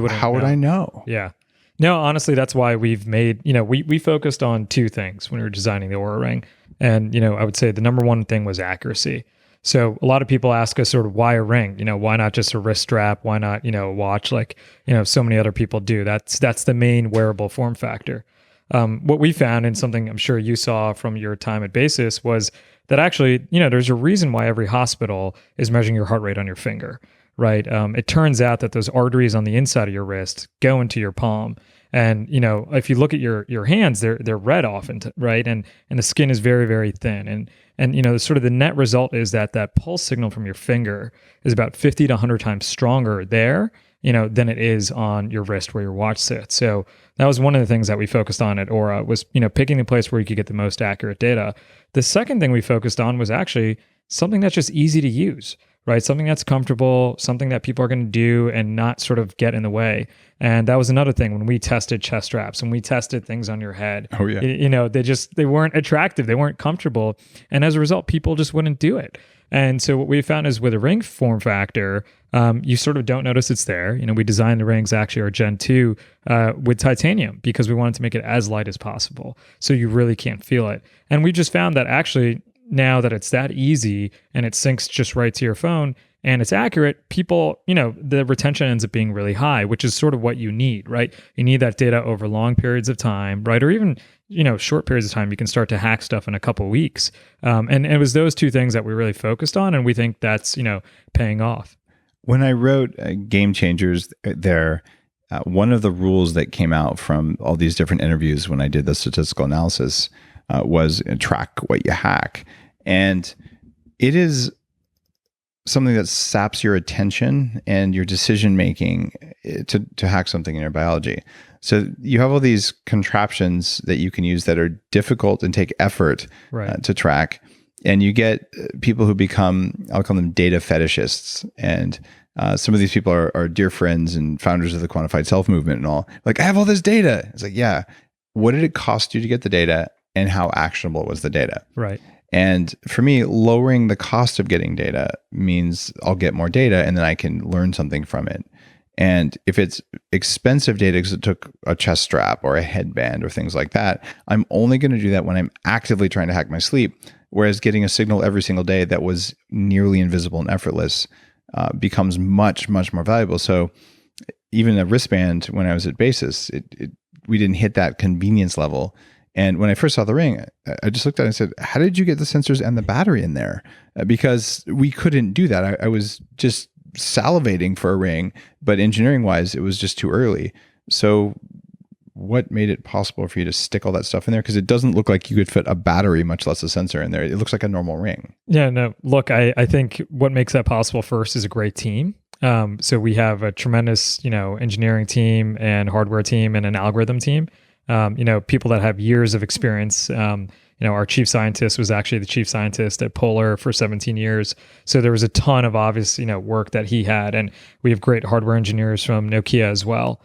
how would I know? Yeah. No, honestly, that's why we've made, we focused on 2 things when we were designing the Oura Ring. And, I would say the number one thing was accuracy. So a lot of people ask us, sort of, why a ring? Why not just a wrist strap? Why not, a watch like, so many other people do? That's the main wearable form factor. What we found, and something I'm sure you saw from your time at Basis, was that actually, there's a reason why every hospital is measuring your heart rate on your finger, right? It turns out that those arteries on the inside of your wrist go into your palm. And, if you look at your hands, they're red often, right? And the skin is very, very thin. And sort of the net result is that pulse signal from your finger is about 50 to 100 times stronger there, than it is on your wrist where your watch sits. So that was one of the things that we focused on at Oura, was, picking the place where you could get the most accurate data. The second thing we focused on was actually something that's just easy to use, right? Something that's comfortable, something that people are going to do and not sort of get in the way. And that was another thing when we tested chest straps, when we tested things on your head. Oh yeah. They weren't attractive, they weren't comfortable. And as a result, people just wouldn't do it. And so what we found is, with a ring form factor, you sort of don't notice it's there. We designed the rings, actually, our Gen 2, with titanium, because we wanted to make it as light as possible, so you really can't feel it. And we just found that actually, now that it's that easy and it syncs just right to your phone and it's accurate, people, the retention ends up being really high, which is sort of what you need, right? You need that data over long periods of time, right? Or even, short periods of time. You can start to hack stuff in a couple of weeks. And it was those 2 things that we really focused on. And we think that's, paying off. When I wrote Game Changers, one of the rules that came out from all these different interviews when I did the statistical analysis was track what you hack. And it is something that saps your attention and your decision making to hack something in your biology. So you have all these contraptions that you can use that are difficult and take effort to track. And you get people who become, I'll call them data fetishists. And some of these people are dear friends and founders of the quantified self movement and all. Like, I have all this data. It's like, yeah, what did it cost you to get the data, and how actionable was the data? Right. And for me, lowering the cost of getting data means I'll get more data and then I can learn something from it. And if it's expensive data because it took a chest strap or a headband or things like that, I'm only going to do that when I'm actively trying to hack my sleep. Whereas getting a signal every single day that was nearly invisible and effortless becomes much, much more valuable. So even a wristband, when I was at Basis, we didn't hit that convenience level. And when I first saw the ring, I just looked at it and said, how did you get the sensors and the battery in there? Because we couldn't do that. I was just salivating for a ring, but engineering wise, it was just too early. So what made it possible for you to stick all that stuff in there? Because it doesn't look like you could fit a battery, much less a sensor in there. It looks like a normal ring. Yeah, no, look, I think what makes that possible first is a great team. So we have a tremendous, engineering team and hardware team and an algorithm team. People that have years of experience. Our chief scientist was actually the chief scientist at Polar for 17 years. So there was a ton of obvious, work that he had, and we have great hardware engineers from Nokia as well.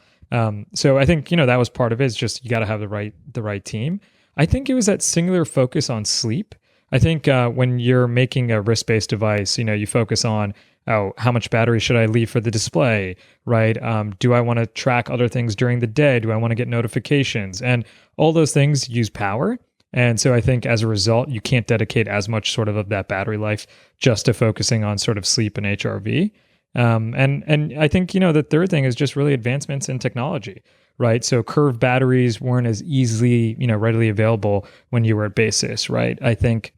So I think, that was part of it. Is just you got to have the right team. I think it was that singular focus on sleep. I think when you're making a wrist-based device, you focus on, how much battery should I leave for the display, right? Do I want to track other things during the day? Do I want to get notifications? And all those things use power. And so I think as a result, you can't dedicate as much sort of that battery life just to focusing on sort of sleep and HRV. And I think, the third thing is just really advancements in technology, right? So curved batteries weren't as easily, readily available when you were at basis, right? I think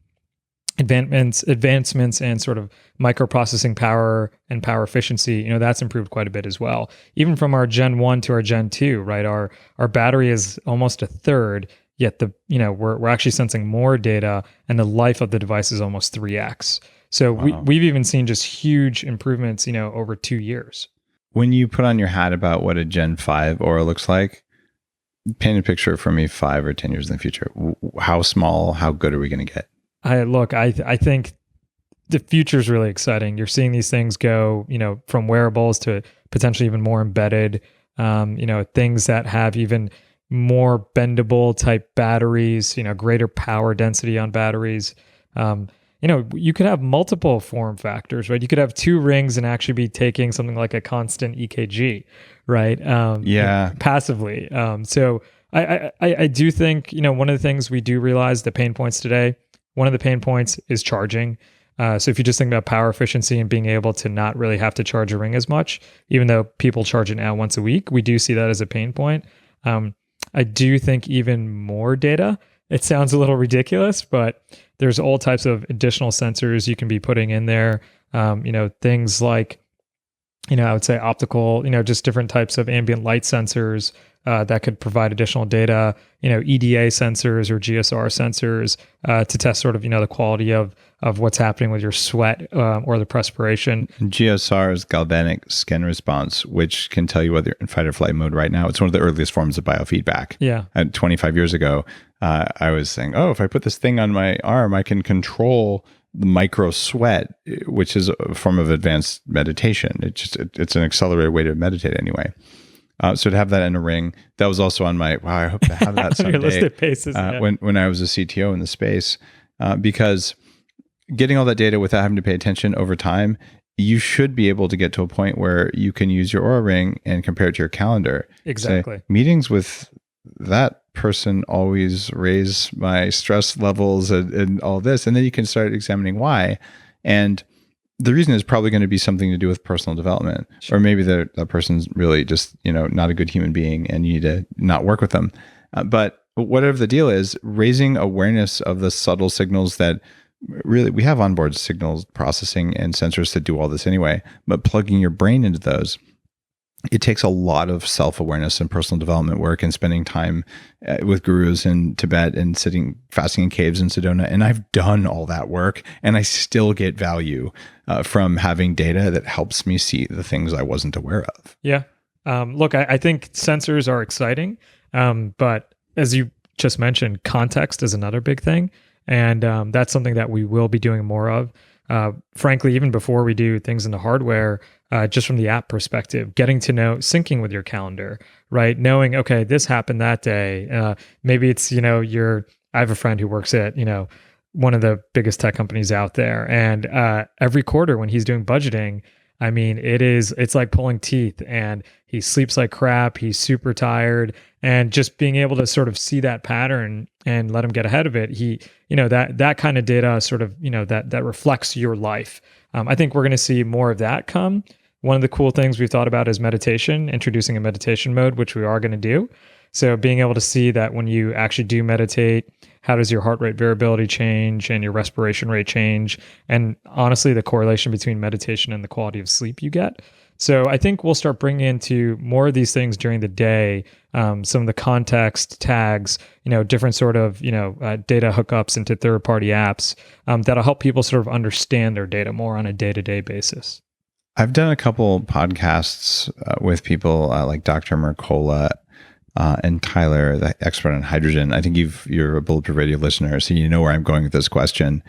advancements and sort of microprocessing power and power efficiency, that's improved quite a bit as well. Even from our Gen 1 to our Gen 2, right? Our battery is almost a third, yet we're actually sensing more data, and the life of the device is almost 3x. So Wow. we've even seen just huge improvements, over 2 years. When you put on your hat about what a Gen 5 Oura looks like, paint a picture for me 5 or 10 years in the future. How small, how good are we going to get? I think the future is really exciting. You're seeing these things go, from wearables to potentially even more embedded, things that have even more bendable type batteries, greater power density on batteries. You could have multiple form factors, right? You could have 2 rings and actually be taking something like a constant EKG, right? Passively. So I do think, one of the things we do realize, the pain points today, one of the pain points is charging. So if you just think about power efficiency and being able to not really have to charge a ring as much, even though people charge it now once a week, we do see that as a pain point. I do think even more data, it sounds a little ridiculous, but there's all types of additional sensors you can be putting in there. Things like, I would say optical, just different types of ambient light sensors that could provide additional data, EDA sensors or GSR sensors to test sort of, the quality of what's happening with your sweat or the perspiration. GSR is galvanic skin response, which can tell you whether you're in fight or flight mode right now. It's one of the earliest forms of biofeedback. Yeah. 25 years ago, I was saying, if I put this thing on my arm, I can control the micro sweat, which is a form of advanced meditation. It's an accelerated way to meditate anyway. So to have that in a ring, that was also on my, I hope to have that someday. Your list of paces, when I was a CTO in the space, because getting all that data without having to pay attention over time, you should be able to get to a point where you can use your Oura Ring and compare it to your calendar. Exactly. Say, meetings with that person always raise my stress levels and all this, and then you can start examining why. And the reason is probably going to be something to do with personal development, sure. Or maybe that person's really just not a good human being, and you need to not work with them. But whatever the deal is, raising awareness of the subtle signals that really we have onboard signals processing and sensors to do all this anyway. But plugging your brain into those, it takes a lot of self-awareness and personal development work, and spending time with gurus in Tibet and fasting in caves in Sedona. And I've done all that work, and I still get value from having data that helps me see the things I wasn't aware of. Yeah. Look, I think sensors are exciting, but as you just mentioned, context is another big thing. And that's something that we will be doing more of. Frankly, even before we do things in the hardware, just from the app perspective, getting to know, syncing with your calendar, right? Knowing, okay, this happened that day. Maybe it's, I have a friend who works at, one of the biggest tech companies out there. And every quarter when he's doing budgeting, I mean, it's like pulling teeth, and he sleeps like crap. He's super tired, and just being able to sort of see that pattern and let him get ahead of it. That kind of data sort of, that reflects your life. I think we're going to see more of that come. One of the cool things we've thought about is meditation, introducing a meditation mode, which we are going to do. So being able to see that when you actually do meditate, how does your heart rate variability change and your respiration rate change? And honestly, the correlation between meditation and the quality of sleep you get. So I think we'll start bringing into more of these things during the day, some of the context tags, different sort of, data hookups into third-party apps that'll help people sort of understand their data more on a day-to-day basis. I've done a couple podcasts with people like Dr. Mercola and Tyler, the expert on hydrogen. I think you're a Bulletproof Radio listener, so you know where I'm going with this question.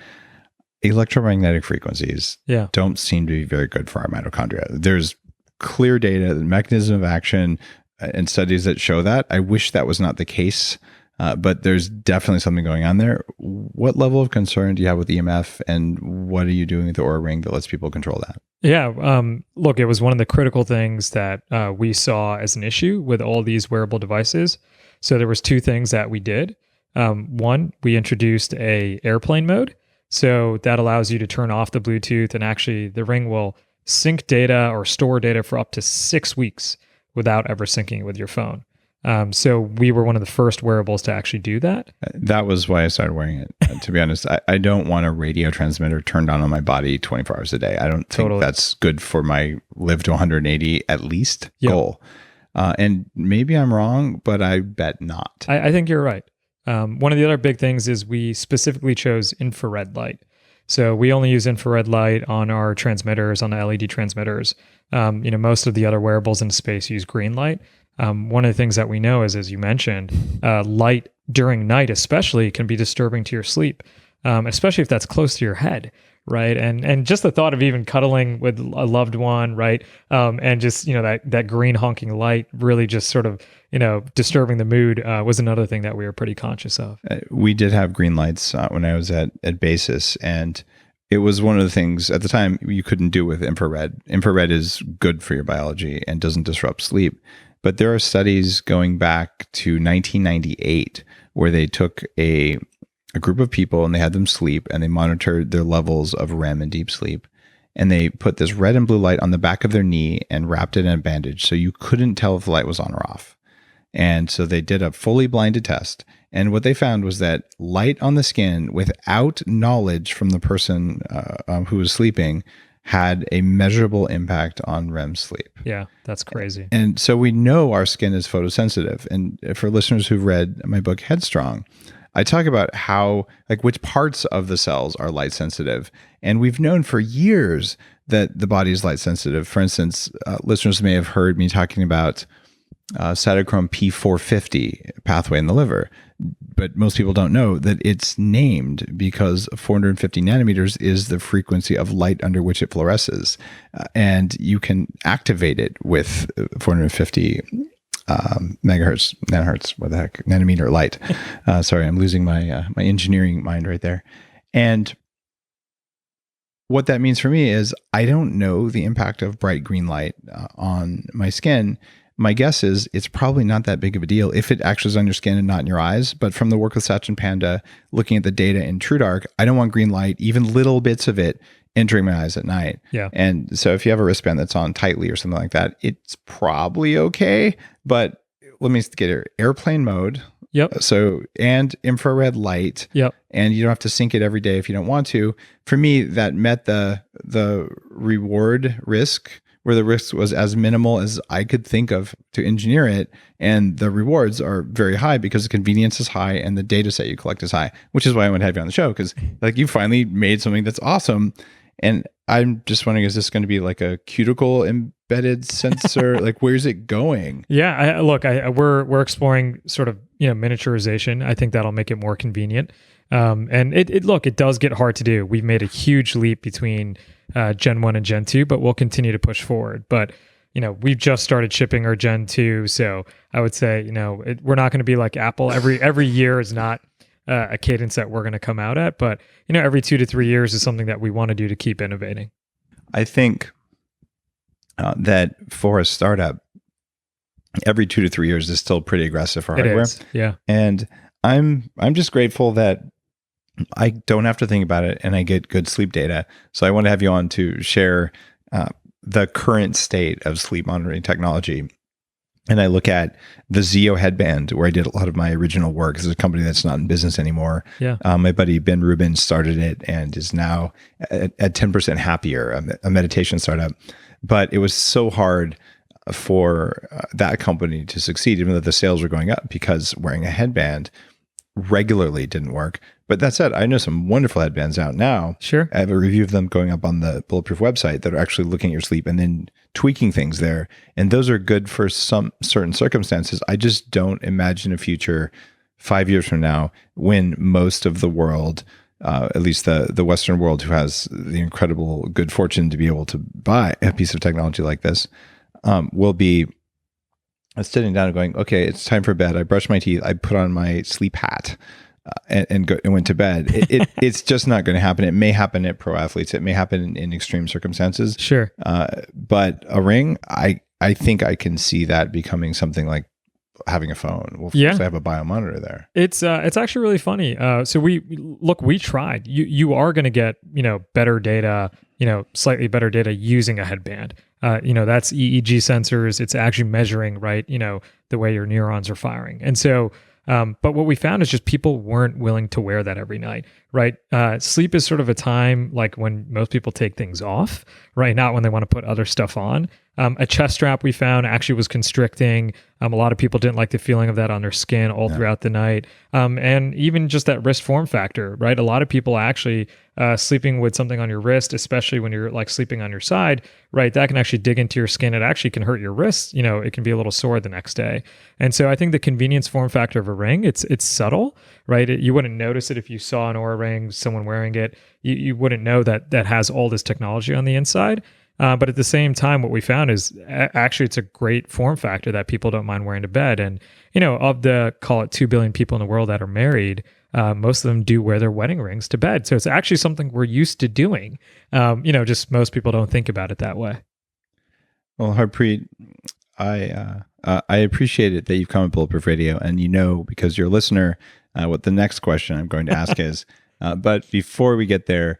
Electromagnetic frequencies don't seem to be very good for our mitochondria. There's clear data, the mechanism of action, and studies that show that. I wish that was not the case, but there's definitely something going on there. What level of concern do you have with EMF, and what are you doing with the Oura Ring that lets people control that? Yeah, look, it was one of the critical things that we saw as an issue with all these wearable devices. So there was two things that we did. One, we introduced a airplane mode. So that allows you to turn off the Bluetooth, and actually the Ring will sync data or store data for up to 6 weeks without ever syncing it with your phone. So we were one of the first wearables to actually do that. That was why I started wearing it. To be honest, I don't want a radio transmitter turned on my body 24 hours a day. I don't think that's good for my live to 180 at least goal. And maybe I'm wrong, but I bet not. I think you're right. One of the other big things is we specifically chose infrared light. So we only use infrared light on our transmitters, on the LED transmitters. Most of the other wearables in the space use green light. One of the things that we know is, as you mentioned, light during night especially can be disturbing to your sleep, especially if that's close to your head, right? And just the thought of even cuddling with a loved one, right? And just, that green honking light really just sort of, disturbing the mood was another thing that we were pretty conscious of. We did have green lights when I was at Basis, and it was one of the things at the time you couldn't do with infrared. Infrared is good for your biology and doesn't disrupt sleep. But there are studies going back to 1998 where they took a group of people and they had them sleep, and they monitored their levels of REM and deep sleep. And they put this red and blue light on the back of their knee and wrapped it in a bandage so you couldn't tell if the light was on or off. And so they did a fully blinded test. And what they found was that light on the skin without knowledge from the person who was sleeping had a measurable impact on REM sleep. Yeah, that's crazy. And so we know our skin is photosensitive. And for listeners who've read my book, Headstrong, I talk about how, which parts of the cells are light sensitive. And we've known for years that the body is light sensitive. For instance, listeners may have heard me talking about cytochrome P450 pathway in the liver. But most people don't know that it's named because 450 nanometers is the frequency of light under which it fluoresces. And you can activate it with 450 megahertz, nanohertz, what the heck, nanometer light. Sorry, I'm losing my engineering mind right there. And what that means for me is I don't know the impact of bright green light on my skin. My guess is it's probably not that big of a deal if it actually is on your skin and not in your eyes. But from the work with Sachin Panda, looking at the data in TrueDark, I don't want green light, even little bits of it, entering my eyes at night. Yeah. And so if you have a wristband that's on tightly or something like that, it's probably okay. But let me get it. Airplane mode. Yep. So, and infrared light. Yep. And you don't have to sync it every day if you don't want to. For me, that met the reward risk, where the risk was as minimal as I could think of to engineer it. And the rewards are very high because the convenience is high and the data set you collect is high, which is why I want to have you on the show, because you finally made something that's awesome. And I'm just wondering, is this going to be like a cuticle embedded sensor? Where's it going? Yeah, we're exploring sort of miniaturization. I think that'll make it more convenient. And it does get hard to do. We've made a huge leap between Gen 1 and Gen 2, but we'll continue to push forward. But we've just started shipping our Gen 2, so I would say we're not going to be like Apple. Every year is not a cadence that we're going to come out at, but every 2 to 3 years is something that we want to do to keep innovating. I think that for a startup, every 2 to 3 years is still pretty aggressive for hardware. It is, yeah. And I'm just grateful that I don't have to think about it and I get good sleep data. So I want to have you on to share the current state of sleep monitoring technology. And I look at the Zeo headband, where I did a lot of my original work. It's a company that's not in business anymore. Yeah. My buddy Ben Rubin started it and is now at 10% happier, a meditation startup. But it was so hard for that company to succeed, even though the sales were going up, because wearing a headband regularly didn't work. But that said, I know some wonderful headbands out now. Sure. I have a review of them going up on the Bulletproof website that are actually looking at your sleep and then tweaking things there. And those are good for some certain circumstances. I just don't imagine a future 5 years from now when most of the world, at least the Western world, who has the incredible good fortune to be able to buy a piece of technology like this, will be sitting down and going, okay, it's time for bed. I brushed my teeth. I put on my sleep hat and went to bed. It's just not going to happen. It may happen at pro athletes. It may happen in extreme circumstances. Sure. But a ring, I think I can see that becoming something like having a phone. Well, yeah. I have a biomonitor there. It's actually really funny. So we tried. You are going to get, better data, slightly better data using a headband. That's EEG sensors. It's actually measuring, right, the way your neurons are firing. And so, but what we found is just people weren't willing to wear that every night, right? Sleep is sort of a time like when most people take things off, right? Not when they want to put other stuff on. A chest strap we found actually was constricting. A lot of people didn't like the feeling of that on their skin all throughout the night. And even just that wrist form factor, right? A lot of people actually sleeping with something on your wrist, especially when you're like sleeping on your side, right? That can actually dig into your skin. It actually can hurt your wrists. It can be a little sore the next day. And so I think the convenience form factor of a ring, it's subtle, right? You wouldn't notice it if you saw an Oura Ring, someone wearing it. You wouldn't know that has all this technology on the inside. But at the same time, what we found is actually it's a great form factor that people don't mind wearing to bed. And, of the, call it 2 billion people in the world that are married, most of them do wear their wedding rings to bed. So it's actually something we're used to doing. Just most people don't think about it that way. Well, Harpreet, I appreciate it that you've come to Bulletproof Radio, and because you're a listener, what the next question I'm going to ask is. But before we get there,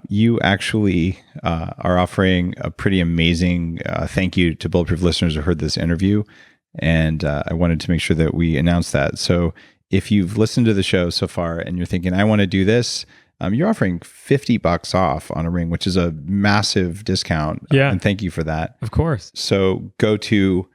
you actually are offering a pretty amazing thank you to Bulletproof listeners who heard this interview, and I wanted to make sure that we announce that. So if you've listened to the show so far and you're thinking, I want to do this, you're offering $50 off on a ring, which is a massive discount. Yeah. And thank you for that. Of course. So go to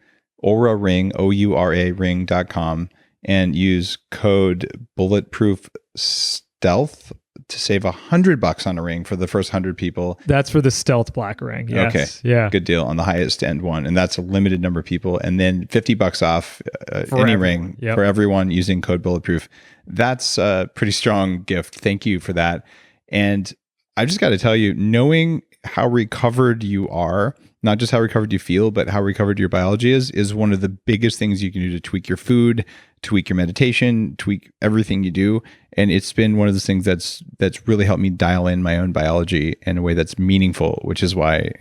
Oura Ring, Oura Ring.com, and use code Bulletproof Stealth to save $100 on a ring for the first 100 people. That's for the Stealth Black Ring. Yes. Okay. Yeah. Good deal on the highest end one. And that's a limited number of people. And then $50 off any ring for everyone using code Bulletproof. That's a pretty strong gift. Thank you for that. And I just got to tell you, knowing how recovered you are, not just how recovered you feel, but how recovered your biology is one of the biggest things you can do to tweak your food, tweak your meditation, tweak everything you do. And it's been one of those things that's really helped me dial in my own biology in a way that's meaningful, which is why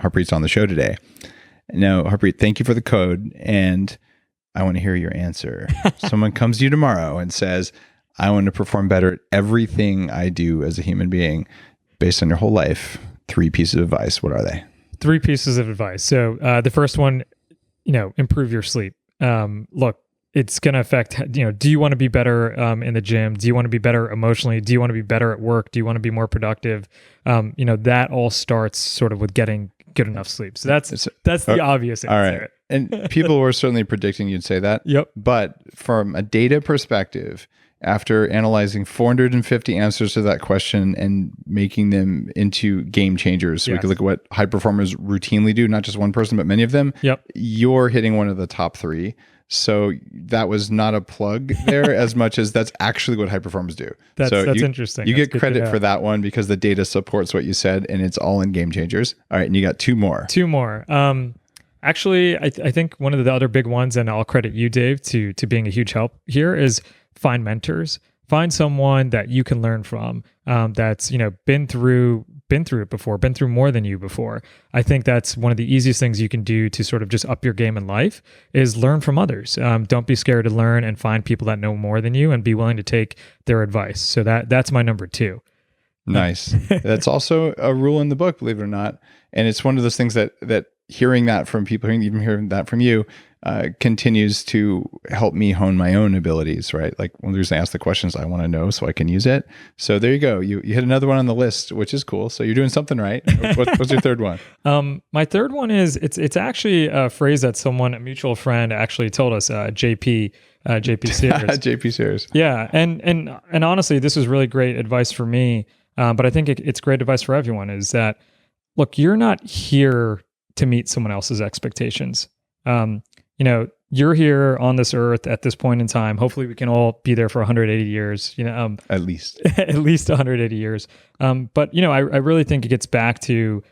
Harpreet's on the show today. Now, Harpreet, thank you for the code, and I want to hear your answer. Someone comes to you tomorrow and says, I want to perform better at everything I do as a human being based on your whole life. 3 pieces of advice. What are they? 3 pieces of advice. So the first one, improve your sleep. Look, it's going to affect, do you want to be better in the gym? Do you want to be better emotionally? Do you want to be better at work? Do you want to be more productive? That all starts sort of with getting good enough sleep. So that's the obvious answer. All right. And people were certainly predicting you'd say that. Yep. But from a data perspective, after analyzing 450 answers to that question and making them into game changers, so we could look at what high performers routinely do, not just one person, but many of them, you're hitting one of the top 3. So that was not a plug there as much as that's actually what high performers do. That's interesting. You get credit for that one because the data supports what you said, and it's all in game changers. All right, and you got 2 more. 2 more. Actually, I think one of the other big ones, and I'll credit you, Dave, to being a huge help here, is find mentors. Find someone that you can learn from, that's been through it before, been through more than you before. I think that's one of the easiest things you can do to sort of just up your game in life is learn from others. Don't be scared to learn and find people that know more than you and be willing to take their advice. So that's my number 2. Nice. That's also a rule in the book, believe it or not. And it's one of those things that hearing that from people, even hearing that from you, continues to help me hone my own abilities, right? Like one of the reasons I ask the questions I want to know so I can use it. So there you go. You hit another one on the list, which is cool. So you're doing something right. What's your third one? My third one is it's actually a phrase that a mutual friend actually told us, JP, JP Sears. JP Sears. Yeah, and honestly, this is really great advice for me. But I think it's great advice for everyone. Is that, look, you're not here to meet someone else's expectations. You're here on this earth at this point in time. Hopefully we can all be there for 180 years, At least. at least 180 years. But I really think it gets back to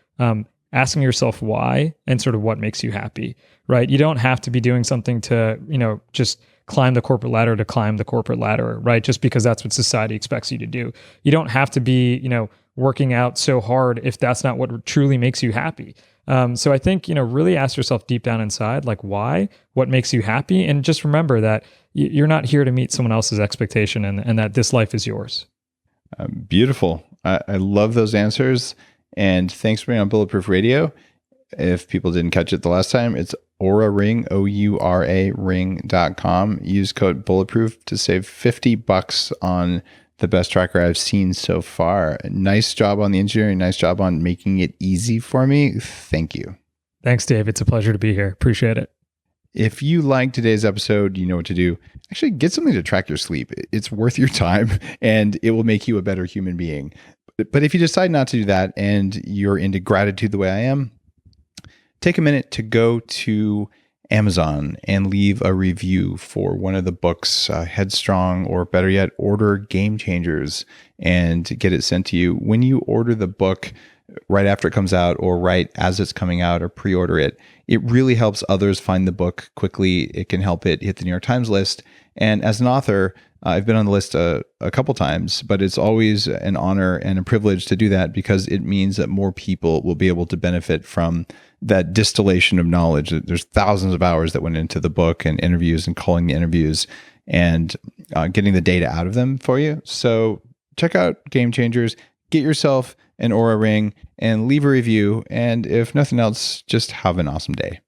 asking yourself why and sort of what makes you happy, right? You don't have to be doing something to, just climb the corporate ladder to climb the corporate ladder, right? Just because that's what society expects you to do. You don't have to be, working out so hard if that's not what truly makes you happy. So I think, really ask yourself deep down inside, like why, what makes you happy? And just remember that you're not here to meet someone else's expectation and that this life is yours. Beautiful. I love those answers. And thanks for being on Bulletproof Radio. If people didn't catch it the last time, it's Oura Ring, OURA ring.com. Use code Bulletproof to save $50 on the best tracker I've seen so far. Nice job on the engineering. Nice job on making it easy for me. Thank you. Thanks, Dave. It's a pleasure to be here. Appreciate it. If you like today's episode, you know what to do. Actually, get something to track your sleep. It's worth your time and it will make you a better human being. But if you decide not to do that and you're into gratitude the way I am, take a minute to go to Amazon and leave a review for one of the books, Headstrong, or better yet, order Game Changers and get it sent to you. When you order the book right after it comes out or right as it's coming out or pre-order it, it really helps others find the book quickly. It can help it hit the New York Times list. And as an author, I've been on the list a couple times, but it's always an honor and a privilege to do that because it means that more people will be able to benefit from that distillation of knowledge. There's thousands of hours that went into the book and interviews and calling the interviews and getting the data out of them for you. So check out Game Changers, get yourself an Oura Ring and leave a review. And if nothing else, just have an awesome day.